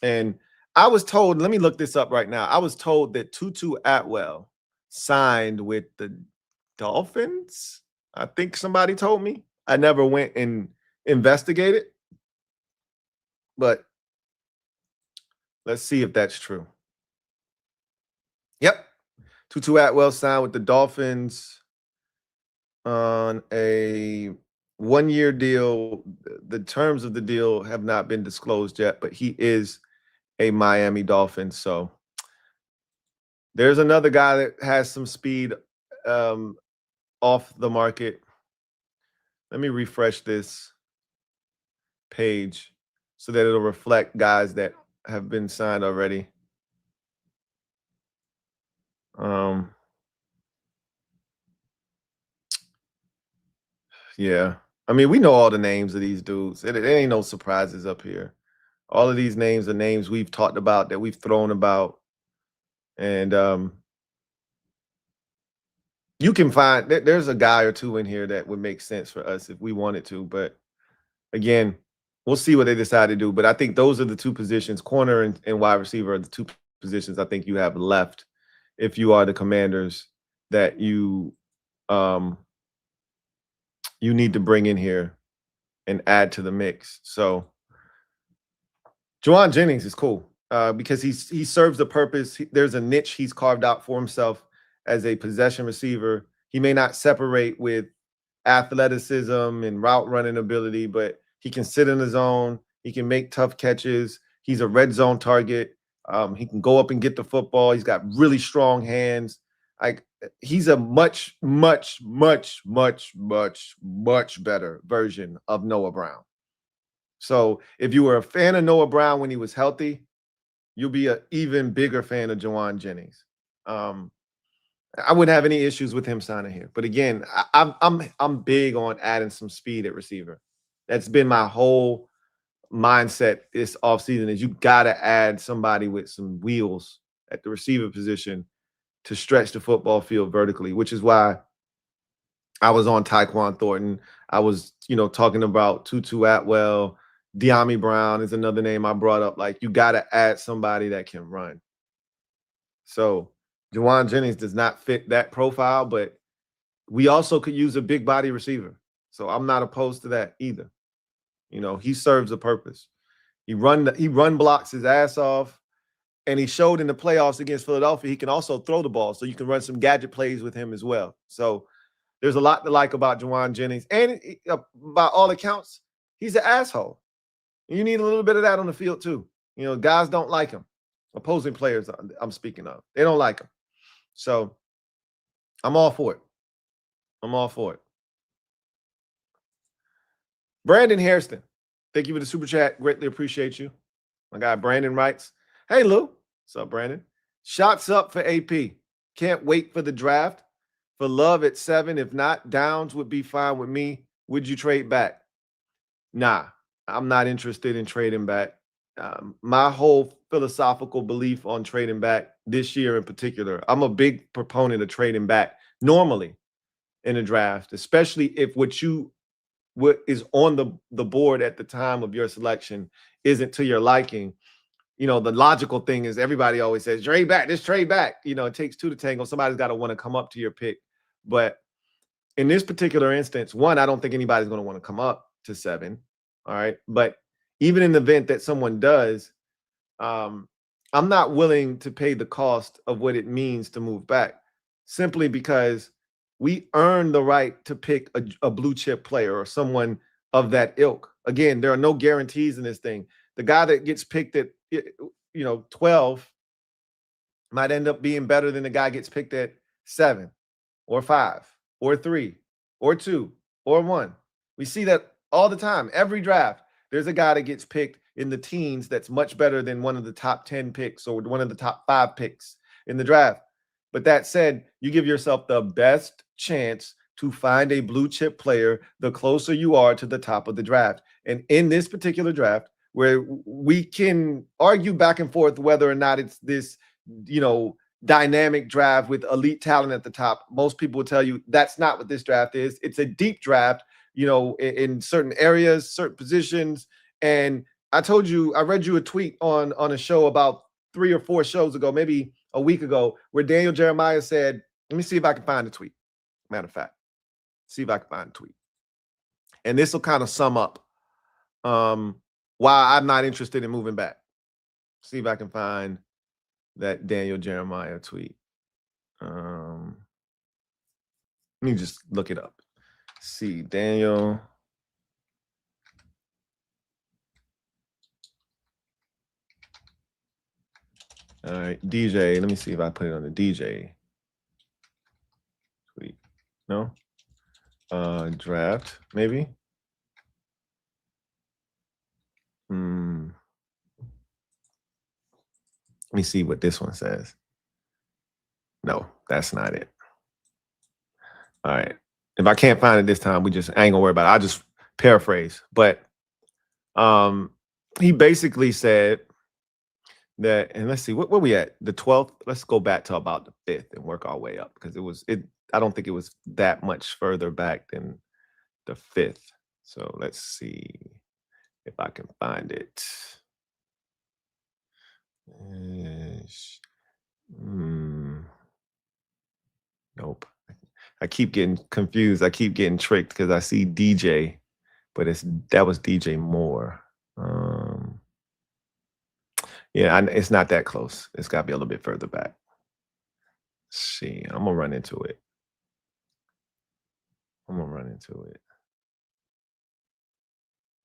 And I was told, let me look this up right now. I was told that Tutu Atwell signed with the Dolphins. I think somebody told me. I never went and investigated. But let's see if that's true. Yep. Tutu Atwell signed with the Dolphins on a 1-year deal. The terms of the deal have not been disclosed yet, but he is a Miami Dolphin. So there's another guy that has some speed off the market. Let me refresh this page so that it'll reflect guys that have been signed already. Yeah. I mean, we know all the names of these dudes. It ain't no surprises up here. All of these names are names we've talked about, that we've thrown about. And you can find, there's a guy or two in here that would make sense for us if we wanted to. But again, we'll see what they decide to do. But I think those are the 2 positions, corner and wide receiver, are the 2 positions I think you have left if you are the Commanders that you need to bring in here and add to the mix. So Juwan Jennings is cool because he serves the purpose. There's a niche he's carved out for himself as a possession receiver. He may not separate with athleticism and route running ability, but he can sit in the zone. He can make tough catches. He's a red zone target. He can go up and get the football. He's got really strong hands. He's a much, much, much, much, much, much better version of Noah Brown. So if you were a fan of Noah Brown when he was healthy, you'll be an even bigger fan of Juwan Jennings. I wouldn't have any issues with him signing here. But again, I'm big on adding some speed at receiver. That's been my whole mindset this offseason is you got to add somebody with some wheels at the receiver position to stretch the football field vertically, which is why I was on Tyquan Thornton. I was, talking about Tutu Atwell. De'Ami Brown is another name I brought up. Like, you got to add somebody that can run. So Juwan Jennings does not fit that profile, but we also could use a big body receiver. So I'm not opposed to that either. He serves a purpose. He run blocks his ass off. And he showed in the playoffs against Philadelphia, he can also throw the ball. So you can run some gadget plays with him as well. So there's a lot to like about Juwan Jennings. And by all accounts, he's an asshole. You need a little bit of that on the field too. Guys don't like him. Opposing players I'm speaking of. They don't like him. So I'm all for it. I'm all for it. Brandon Hairston, thank you for the super chat. Greatly appreciate you. My guy Brandon writes, "Hey Lou, what's up, Brandon? Shots up for AP. Can't wait for the draft. For Love at 7. If not, Downs would be fine with me. Would you trade back?" Nah, I'm not interested in trading back. My whole philosophical belief on trading back this year in particular, I'm a big proponent of trading back normally in a draft, especially if what is on the board at the time of your selection isn't to your liking. The logical thing is everybody always says, trade back, just trade back. It takes two to tango. Somebody's got to want to come up to your pick. But in this particular instance, one, I don't think anybody's going to want to come up to 7. All right. But even in the event that someone does, I'm not willing to pay the cost of what it means to move back simply because we earn the right to pick a blue chip player or someone of that ilk. Again, there are no guarantees in this thing. The guy that gets picked at 12 might end up being better than the guy gets picked at 7 or 5 or 3 or 2 or 1. We see that all the time. Every draft, there's a guy that gets picked in the teens that's much better than one of the top 10 picks or one of the top 5 picks in the draft. But that said, you give yourself the best chance to find a blue chip player the closer you are to the top of the draft. And in this particular draft, where we can argue back and forth whether or not it's this, dynamic draft with elite talent at the top, most people will tell you that's not what this draft is. It's a deep draft, in certain areas, certain positions. And I read you a tweet on a show about 3 or 4 shows ago, maybe a week ago, where Daniel Jeremiah said, let me see if I can find a tweet. Matter of fact, see if I can find a tweet. And this will kind of sum up why I'm not interested in moving back. See if I can find that Daniel Jeremiah tweet. Let me just look it up. See, Daniel. All right, DJ. Let me see if I put it on the DJ tweet. No? Draft, maybe? Let me see what this one says. No, that's not it. All right. If I can't find it this time, I ain't gonna worry about it. I'll just paraphrase. But he basically said that, and let's see, what we at? The 12th? Let's go back to about the 5th and work our way up because I don't think it was that much further back than the 5th. So let's see if I can find it. Nope. I keep getting confused. I keep getting tricked because I see DJ, but that was DJ Moore. Yeah, it's not that close. It's got to be a little bit further back. Let's see, I'm gonna run into it.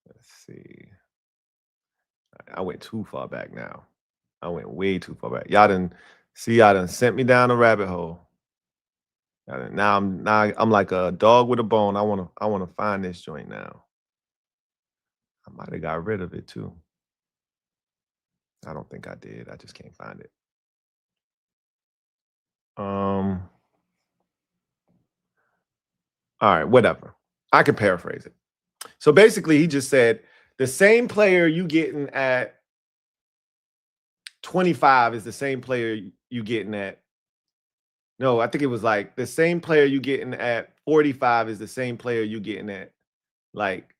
Let's see. I went too far back now. I went way too far back. Y'all done sent me down a rabbit hole. Now I'm like a dog with a bone. I wanna find this joint now. I might have got rid of it too. I don't think I did. I just can't find it. All right, whatever. I can paraphrase it. So basically, he just said the same player you getting at 25 is the same player you getting at. No, I think it was like the same player you getting at 45 is the same player you getting at like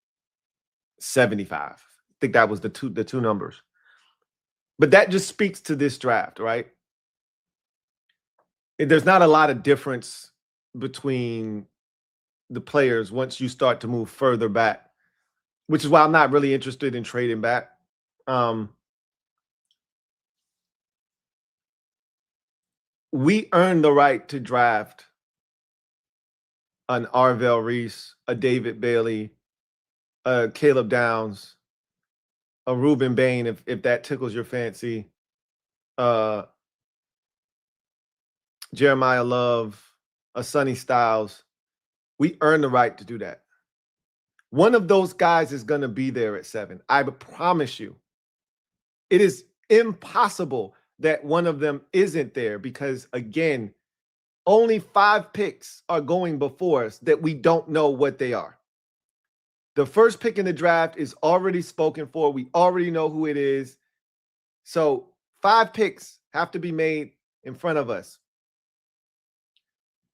75. I think that was the two numbers. But that just speaks to this draft, right? There's not a lot of difference between the players once you start to move further back, which is why I'm not really interested in trading back. We earned the right to draft an Arvell Reese, a David Bailey, a Caleb Downs, a Ruben Bain, if that tickles your fancy, Jeremiah Love, a Sonny Styles. We earned the right to do that. One of those guys is going to be there at 7. I promise you. It is impossible that one of them isn't there because, again, only 5 picks are going before us that we don't know what they are. The first pick in the draft is already spoken for. We already know who it is. So 5 picks have to be made in front of us.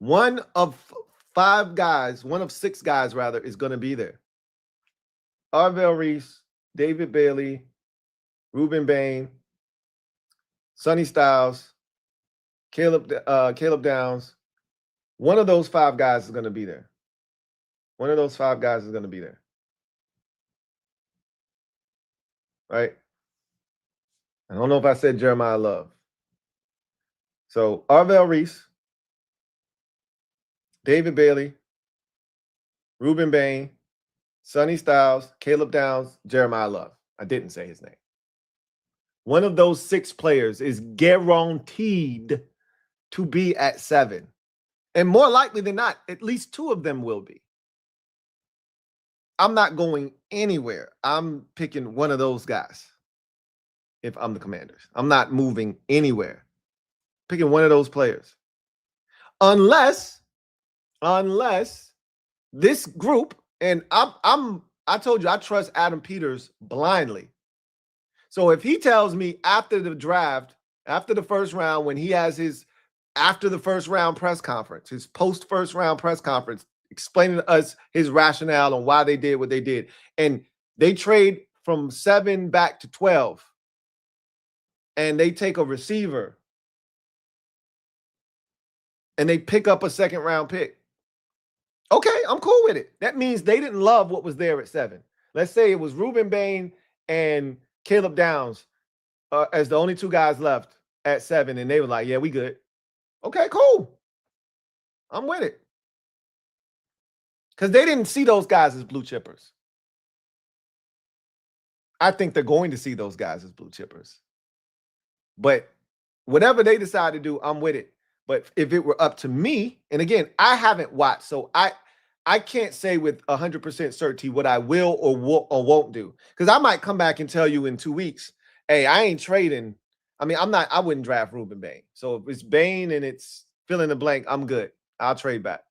One of 6 guys rather, is going to be there. Arvell Reese, David Bailey, Ruben Bain, Sonny Styles, Caleb Downs. One of those 5 guys is going to be there. One of those 5 guys is going to be there. Right? I don't know if I said Jeremiah Love. So Arvell Reese, David Bailey, Ruben Bain, Sonny Styles, Caleb Downs, Jeremiah Love. I didn't say his name. One of those 6 players is guaranteed to be at 7. And more likely than not, at least 2 of them will be. I'm not going anywhere. I'm picking one of those guys if I'm the Commanders. I'm not moving anywhere. Picking one of those players. Unless this group, and I told you I trust Adam Peters blindly. So if he tells me after the draft, after the first round, when he has his after the first round press conference, his post first round press conference, explaining to us his rationale on why they did what they did, and they trade from 7 back to 12, and they take a receiver, and they pick up a second round pick. Okay, I'm cool with it. That means they didn't love what was there at 7. Let's say it was Ruben Bain and Caleb Downs as the only 2 guys left at 7, and they were like, yeah, we good. Okay, cool. I'm with it. Because they didn't see those guys as blue chippers. I think they're going to see those guys as blue chippers. But whatever they decide to do, I'm with it. But if it were up to me, and again, I haven't watched, so I can't say with 100% certainty what I will or won't do. Because I might come back and tell you in 2 weeks, hey, I ain't trading. I mean, I wouldn't draft Ruben Bain. So if it's Bain and it's fill in the blank, I'm good. I'll trade back.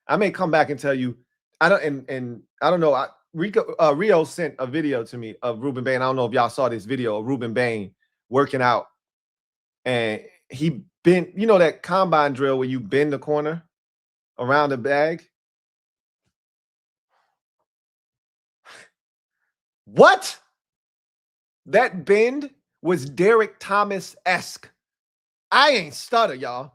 I may come back and tell you, I don't know. Rio sent a video to me of Ruben Bain. I don't know if y'all saw this video of Ruben Bain working out. And he bent, you know, that combine drill where you bend the corner around the bag? What? That bend was Derek Thomas-esque. I ain't stutter, y'all.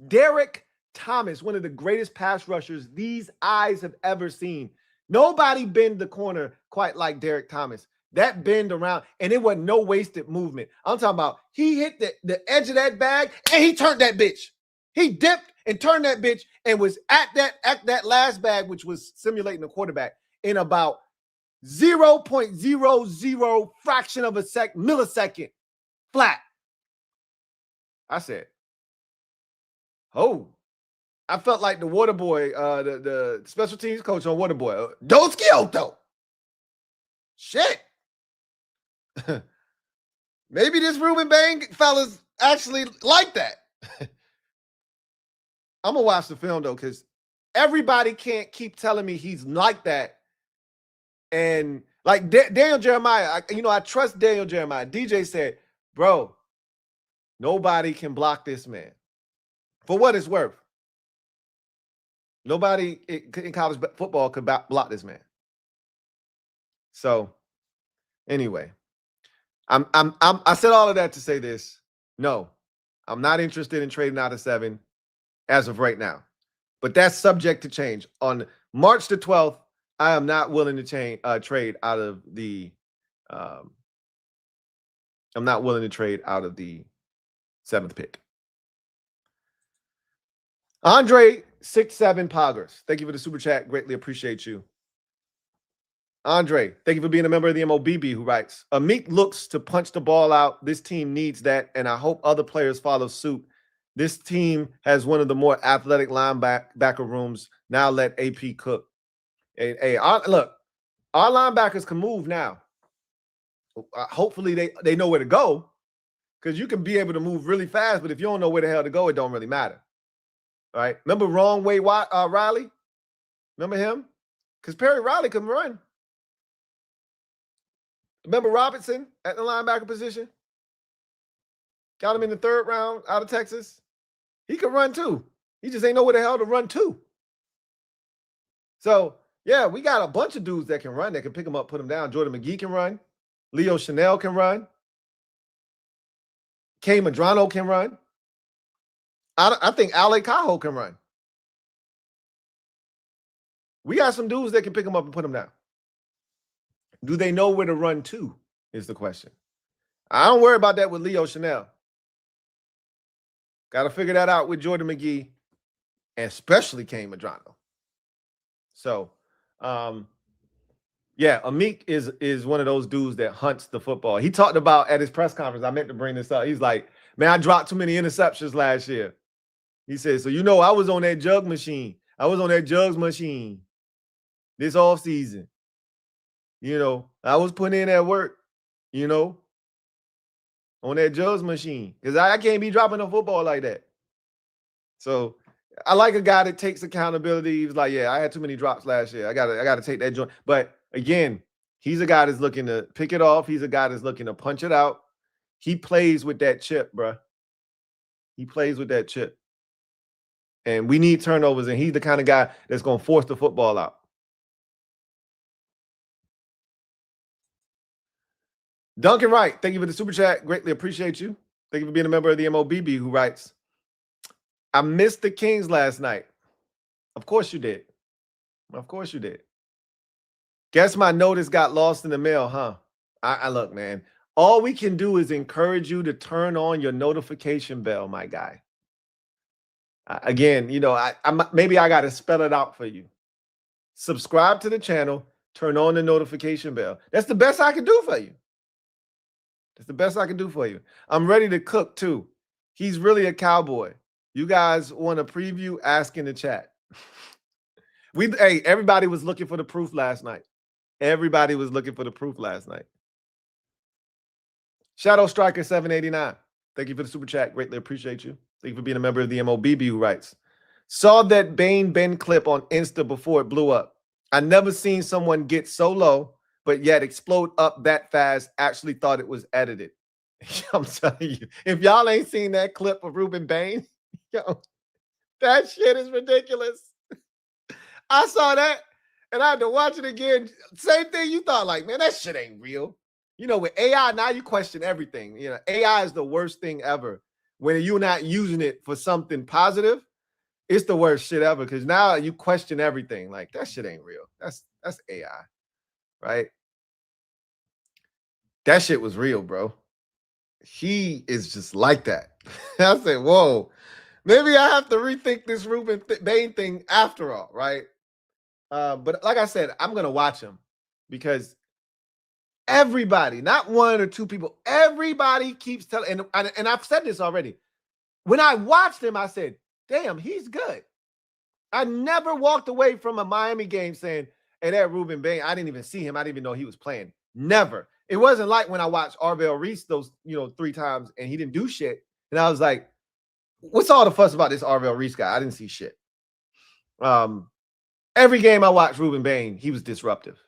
Derek Thomas, one of the greatest pass rushers these eyes have ever seen. Nobody bend the corner quite like Derek Thomas. That bend around, and it wasn't no wasted movement. I'm talking about he hit the edge of that bag, and he turned that bitch. He dipped and turned that bitch and was at that last bag, which was simulating the quarterback, in about 0.00 fraction of a millisecond flat. I said, oh, I felt like the water boy, the special teams coach on water boy. Dos Kyoto. Shit. Maybe this Ruben Bain fella's actually like that. I'm going to watch the film, though, because everybody can't keep telling me he's like that. And like Daniel Jeremiah, I trust Daniel Jeremiah. DJ said, bro, nobody can block this man. For what it's worth. Nobody in college football could block this man. So anyway, I said all of that to say this. No, I'm not interested in trading out of 7 as of right now. But that's subject to change. On March the 12th, I am not willing to trade out of the I'm not willing to trade out of the 7th pick. Andre 67 Poggers. Thank you for the super chat. Greatly appreciate you. Andre, thank you for being a member of the MOBB, who writes, Amik looks to punch the ball out. This team needs that, and I hope other players follow suit. This team has one of the more athletic linebacker rooms. Now let AP cook. Hey, look, our linebackers can move now. Hopefully they know where to go, because you can be able to move really fast, but if you don't know where the hell to go, it don't really matter. All right. Remember Wrong Way Riley? Remember him? Because Perry Riley couldn't run. Remember Robertson at the linebacker position? Got him in the 3rd round out of Texas. He could run too. He just ain't know where the hell to run to. So, yeah, we got a bunch of dudes that can run, that can pick him up, put him down. Jordan McGee can run. Leo Chanel can run. Kay Madrano can run. I think Ale Cajo can run. We got some dudes that can pick him up and put him down. Do they know where to run to is the question. I don't worry about that with Leo Chanel. Got to figure that out with Jordan McGee, and especially Kay Madrano. So, yeah, Amik is one of those dudes that hunts the football. He talked about at his press conference, I meant to bring this up. He's like, man, I dropped too many interceptions last year. He said, so, I was on that jug machine. I was on that jugs machine this offseason. I was putting in that work, on that jugs machine. Because I can't be dropping a football like that. So I like a guy that takes accountability. He was like, yeah, I had too many drops last year. I gotta take that joint. But again, he's a guy that's looking to pick it off. He's a guy that's looking to punch it out. He plays with that chip, bro. He plays with that chip. And we need turnovers, and he's the kind of guy that's going to force the football out. Duncan Wright, thank you for the super chat. Greatly appreciate you. Thank you for being a member of the MOBB, who writes, I missed the Kings last night. Of course you did. Of course you did. Guess my notice got lost in the mail, huh? I look, man. All we can do is encourage you to turn on your notification bell, my guy. Again, maybe I got to spell it out for you. Subscribe to the channel. Turn on the notification bell. That's the best I can do for you. That's the best I can do for you. I'm ready to cook too. He's really a cowboy. You guys want a preview? Ask in the chat. Everybody was looking for the proof last night. Everybody was looking for the proof last night. Shadow Striker 789. Thank you for the super chat. Greatly appreciate you. Thank you for being a member of the MOBB, who writes, saw that Bane Ben clip on Insta before it blew up. I never seen someone get so low, but yet explode up that fast. Actually thought it was edited. I'm telling you, if y'all ain't seen that clip of Ruben Bane, that shit is ridiculous. I saw that and I had to watch it again. Same thing you thought, like, man, that shit ain't real. With AI, now you question everything. AI is the worst thing ever. When you're not using it for something positive, it's the worst shit ever, because now you question everything. Like, that shit ain't real. That's AI, right? That shit was real, bro. He is just like that. I said, whoa, maybe I have to rethink this Ruben Bane thing after all, right? But like I said, I'm going to watch him, because everybody, not one or two people, everybody keeps telling, and I've said this already. When I watched him, I said, damn, he's good. I never walked away from a Miami game saying, hey, that Ruben Bane, I didn't even see him. I didn't even know he was playing. Never. It wasn't like when I watched Arvell Reese those, 3 times and he didn't do shit. And I was like, what's all the fuss about this Arvell Reese guy? I didn't see shit. Every game I watched Ruben Bain, he was disruptive.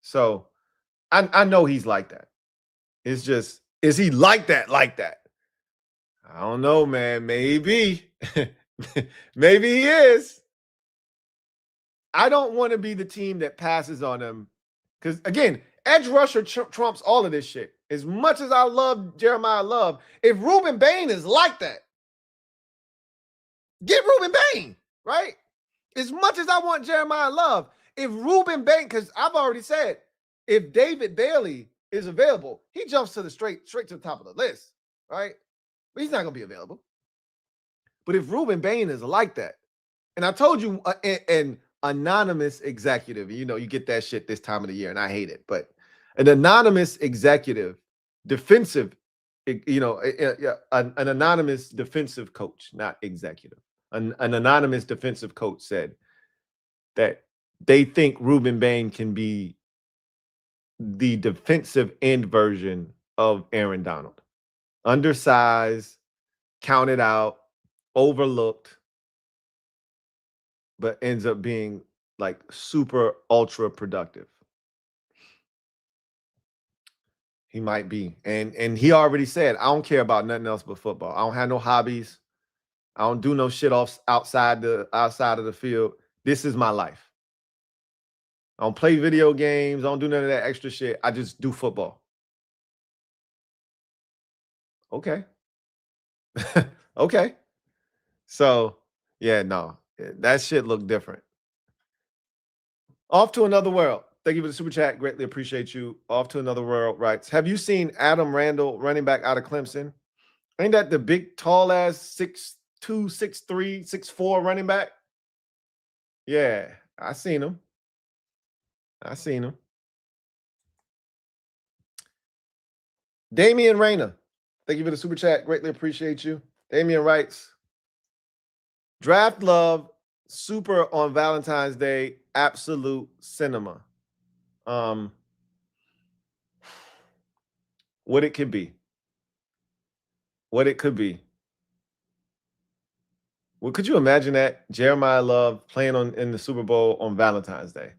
So I know he's like that. It's just, is he like that? Like that? I don't know, man. Maybe. Maybe he is. I don't want to be the team that passes on him. Because, again, edge rusher trumps all of this shit. As much as I love Jeremiah Love, if Ruben Bain is like that, get Ruben Bain, right? As much as I want Jeremiah Love, if Ruben Bain, because I've already said, if David Bailey is available, he jumps to the straight to the top of the list, right? But he's not going to be available. But if Ruben Bain is like that, and I told you an anonymous executive, you know, you get that shit this time of the year, and I hate it, but an anonymous executive, defensive, you know, an anonymous defensive coach, not executive, an anonymous defensive coach said that they think Ruben Bain can be the defensive end version of Aaron Donald. Undersized, counted out, overlooked, but ends up being like super ultra productive. He might be. And he already said, I don't care about nothing else but football. I don't have no hobbies. I don't do no shit outside of the field. This is my life. I don't play video games. I don't do none of that extra shit. I just do football. Okay. Okay. So, yeah, no. That shit looked different. Off to Another World. Thank you for the super chat. Greatly appreciate you. Off to Another World writes, have you seen Adam Randall, running back out of Clemson? Ain't that the big, tall-ass 6'2", 6'3", 6'4" running back? Yeah, I seen him. Damian Rayner. Thank you for the super chat. Greatly appreciate you. Damian writes, draft love, super on Valentine's Day, absolute cinema. What it could be. What it could be. Well, could you imagine that? Jeremiah Love playing in the Super Bowl on Valentine's Day.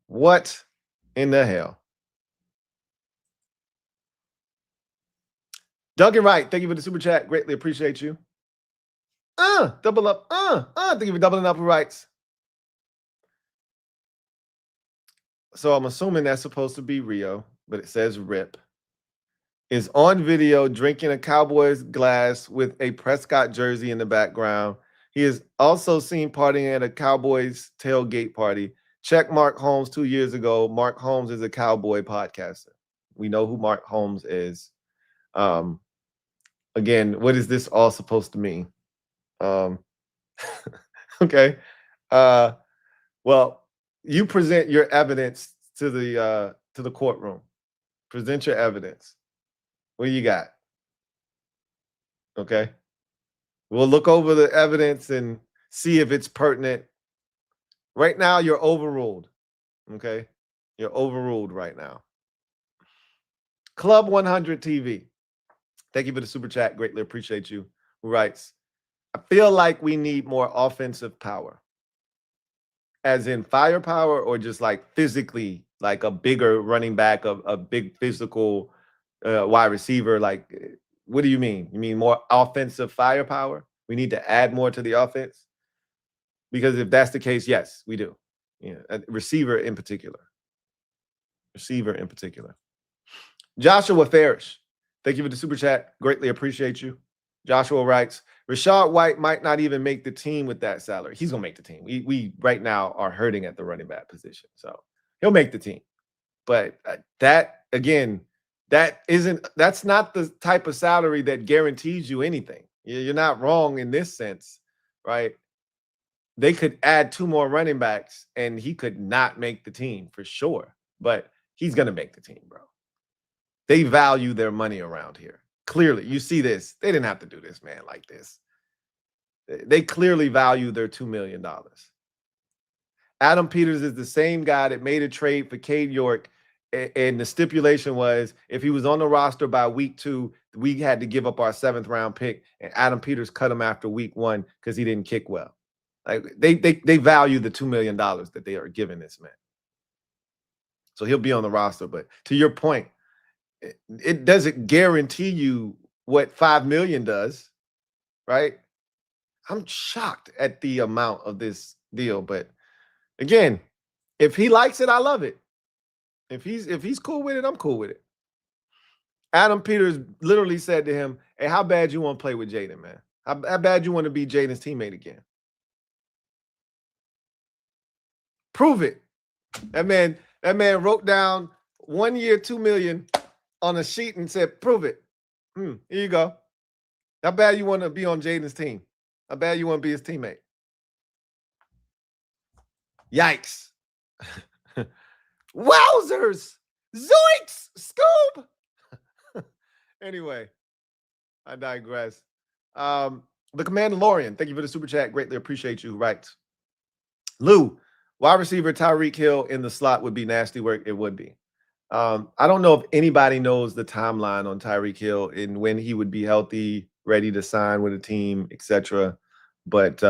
What in the hell? Duncan Wright, thank you for the super chat. Greatly appreciate you. Double up. Thank you for doubling up for rights. So I'm assuming that's supposed to be Rio, but it says Rip. Is on video drinking a Cowboys glass with a Prescott jersey in the background. He is also seen partying at a Cowboys tailgate party. Check Mark Holmes 2 years ago. Mark Holmes is a Cowboy podcaster. We know who Mark Holmes is. Again, what is this all supposed to mean? Okay. Well, you present your evidence to the courtroom. Present your evidence. What do you got? Okay. We'll look over the evidence and see if it's pertinent. Right now, you're overruled. Okay. You're overruled right now. Club 100 TV. Thank you for the super chat. Greatly appreciate you. Who writes, I feel like we need more offensive power. As in firepower, or just like physically, like a bigger running back, a big physical wide receiver? Like, what do you mean? You mean more offensive firepower? We need to add more to the offense? Because if that's the case, yes, we do. Yeah, receiver in particular. Joshua Farish, thank you for the super chat. Greatly appreciate you. Joshua writes, Rashad White might not even make the team with that salary. He's going to make the team. We right now are hurting at the running back position. So he'll make the team. But that, again, that's not the type of salary that guarantees you anything. You're not wrong in this sense, right? They could add 2 more running backs and he could not make the team for sure. But he's going to make the team, bro. They value their money around here. Clearly, you see this. They didn't have to do this, man, like this. They clearly value their $2 million. Adam Peters is the same guy that made a trade for Cade York, and the stipulation was if he was on the roster by week 2, we had to give up our 7th round pick, and Adam Peters cut him after week 1 because he didn't kick well. Like they value the $2 million that they are giving this man. So he'll be on the roster. But to your point, it doesn't guarantee you what $5 million does, right? I'm shocked at the amount of this deal. But again, if he likes it, I love it. If he's cool with it, I'm cool with it. Adam Peters literally said to him, "Hey, how bad you want to play with Jaden, man? How bad you want to be Jaden's teammate again? Prove it." That man wrote down 1 year, $2 million on a sheet and said, "Prove it. Here you go. How bad you want to be on Jaden's team? How bad you want to be his teammate?" Yikes. Wowzers. Zoinks. Scoob. Anyway, I digress. The Mandalorian, thank you for the super chat. Greatly appreciate you. Right. Lou, wide receiver Tyreek Hill in the slot would be nasty work. It would be. I don't know if anybody knows the timeline on Tyreek Hill and when he would be healthy, ready to sign with a team, etc. But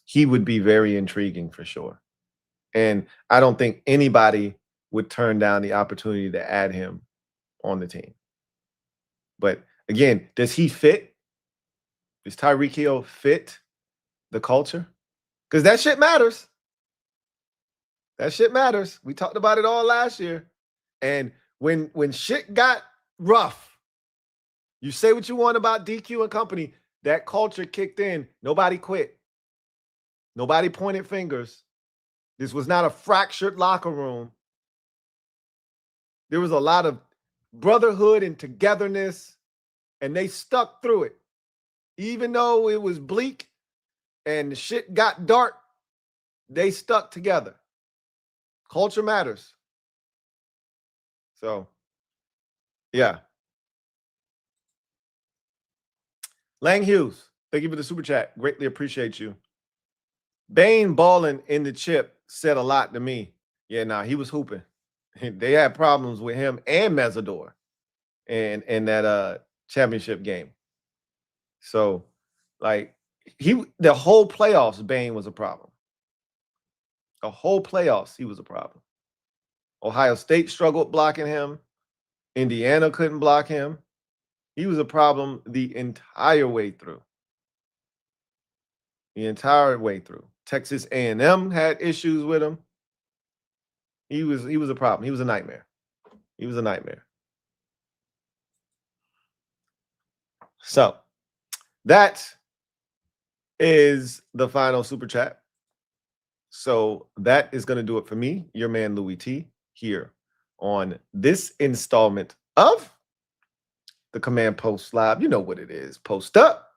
he would be very intriguing for sure. And I don't think anybody would turn down the opportunity to add him on the team. But again, does he fit? Does Tyreek Hill fit the culture? Because that shit matters. That shit matters. We talked about it all last year. And when shit got rough, you say what you want about DQ and company, that culture kicked in. Nobody quit. Nobody pointed fingers. This was not a fractured locker room. There was a lot of brotherhood and togetherness, and they stuck through it. Even though it was bleak and the shit got dark, they stuck together. Culture matters. So, yeah. Lang Hughes, thank you for the super chat. Greatly appreciate you. Bane balling in the chip said a lot to me. Yeah, nah, he was hooping. They had problems with him and Mesidor in that championship game. So, like, the whole playoffs, Bane was a problem. The whole playoffs, he was a problem. Ohio State struggled blocking him. Indiana couldn't block him. He was a problem the entire way through. The entire way through. Texas A&M had issues with him. He was a problem. He was a nightmare. He was a nightmare. So that is the final super chat. So that is going to do it for me, your man Louie T, here on this installment of the Command Post Live. You know what it is. Post up.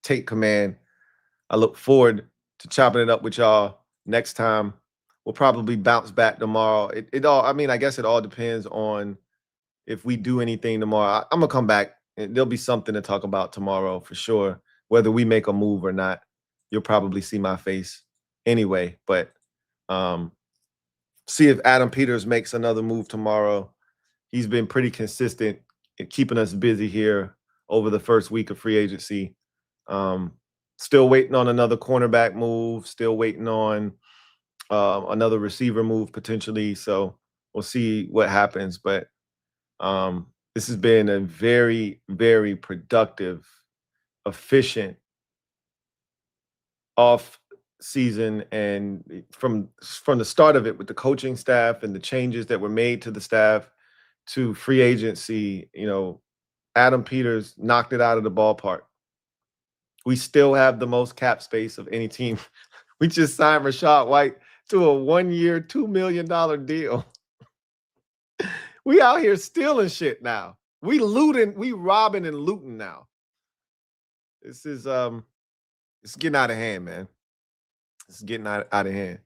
Take command. I look forward to chopping it up with y'all next time. We'll probably bounce back tomorrow. It all, I mean, I guess it all depends on if we do anything tomorrow. I'm going to come back and there'll be something to talk about tomorrow for sure. Whether we make a move or not, you'll probably see my face anyway. But see if Adam Peters makes another move tomorrow. He's been pretty consistent in keeping us busy here over the first week of free agency. Still waiting on another cornerback move. Still waiting on another receiver move potentially. So we'll see what happens. But this has been a very, very productive, efficient off season, and from the start of it with the coaching staff and the changes that were made to the staff to free agency, you know, Adam Peters knocked it out of the ballpark. We still have the most cap space of any team. We just signed Rachaad White to a 1 year, $2 million deal. We out here stealing shit now. We looting, we robbing and looting now. This is it's getting out of hand, man. It's getting out of hand.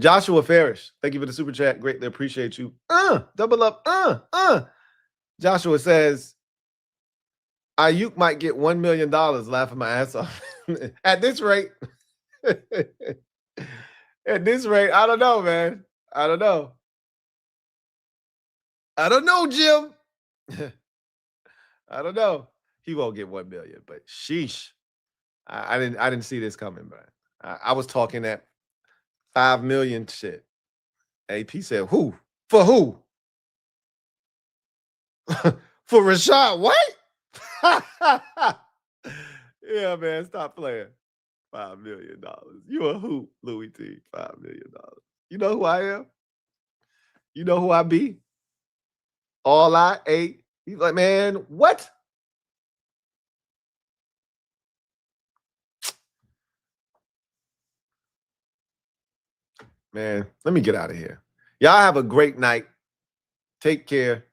Joshua Farish, thank you for the super chat. Greatly appreciate you. Double up. Joshua says, Ayuk might get $1 million, laughing my ass off. At this rate, at this rate, I don't know, man. I don't know, Jim. I don't know. He won't get 1 million, but sheesh. I didn't see this coming, bro. I was talking that 5 million shit. AP said, who? For who? For Rashad White? Yeah, man, stop playing. $5 million. You a hoop, Louie T. $5 million. You know who I am? You know who I be? All I ate. He's like, man, what? Man, let me get out of here. Y'all have a great night. Take care.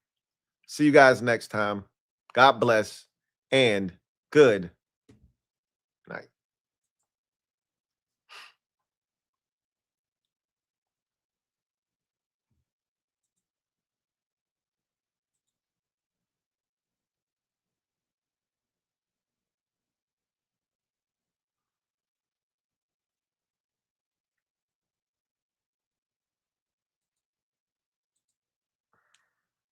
See you guys next time. God bless and good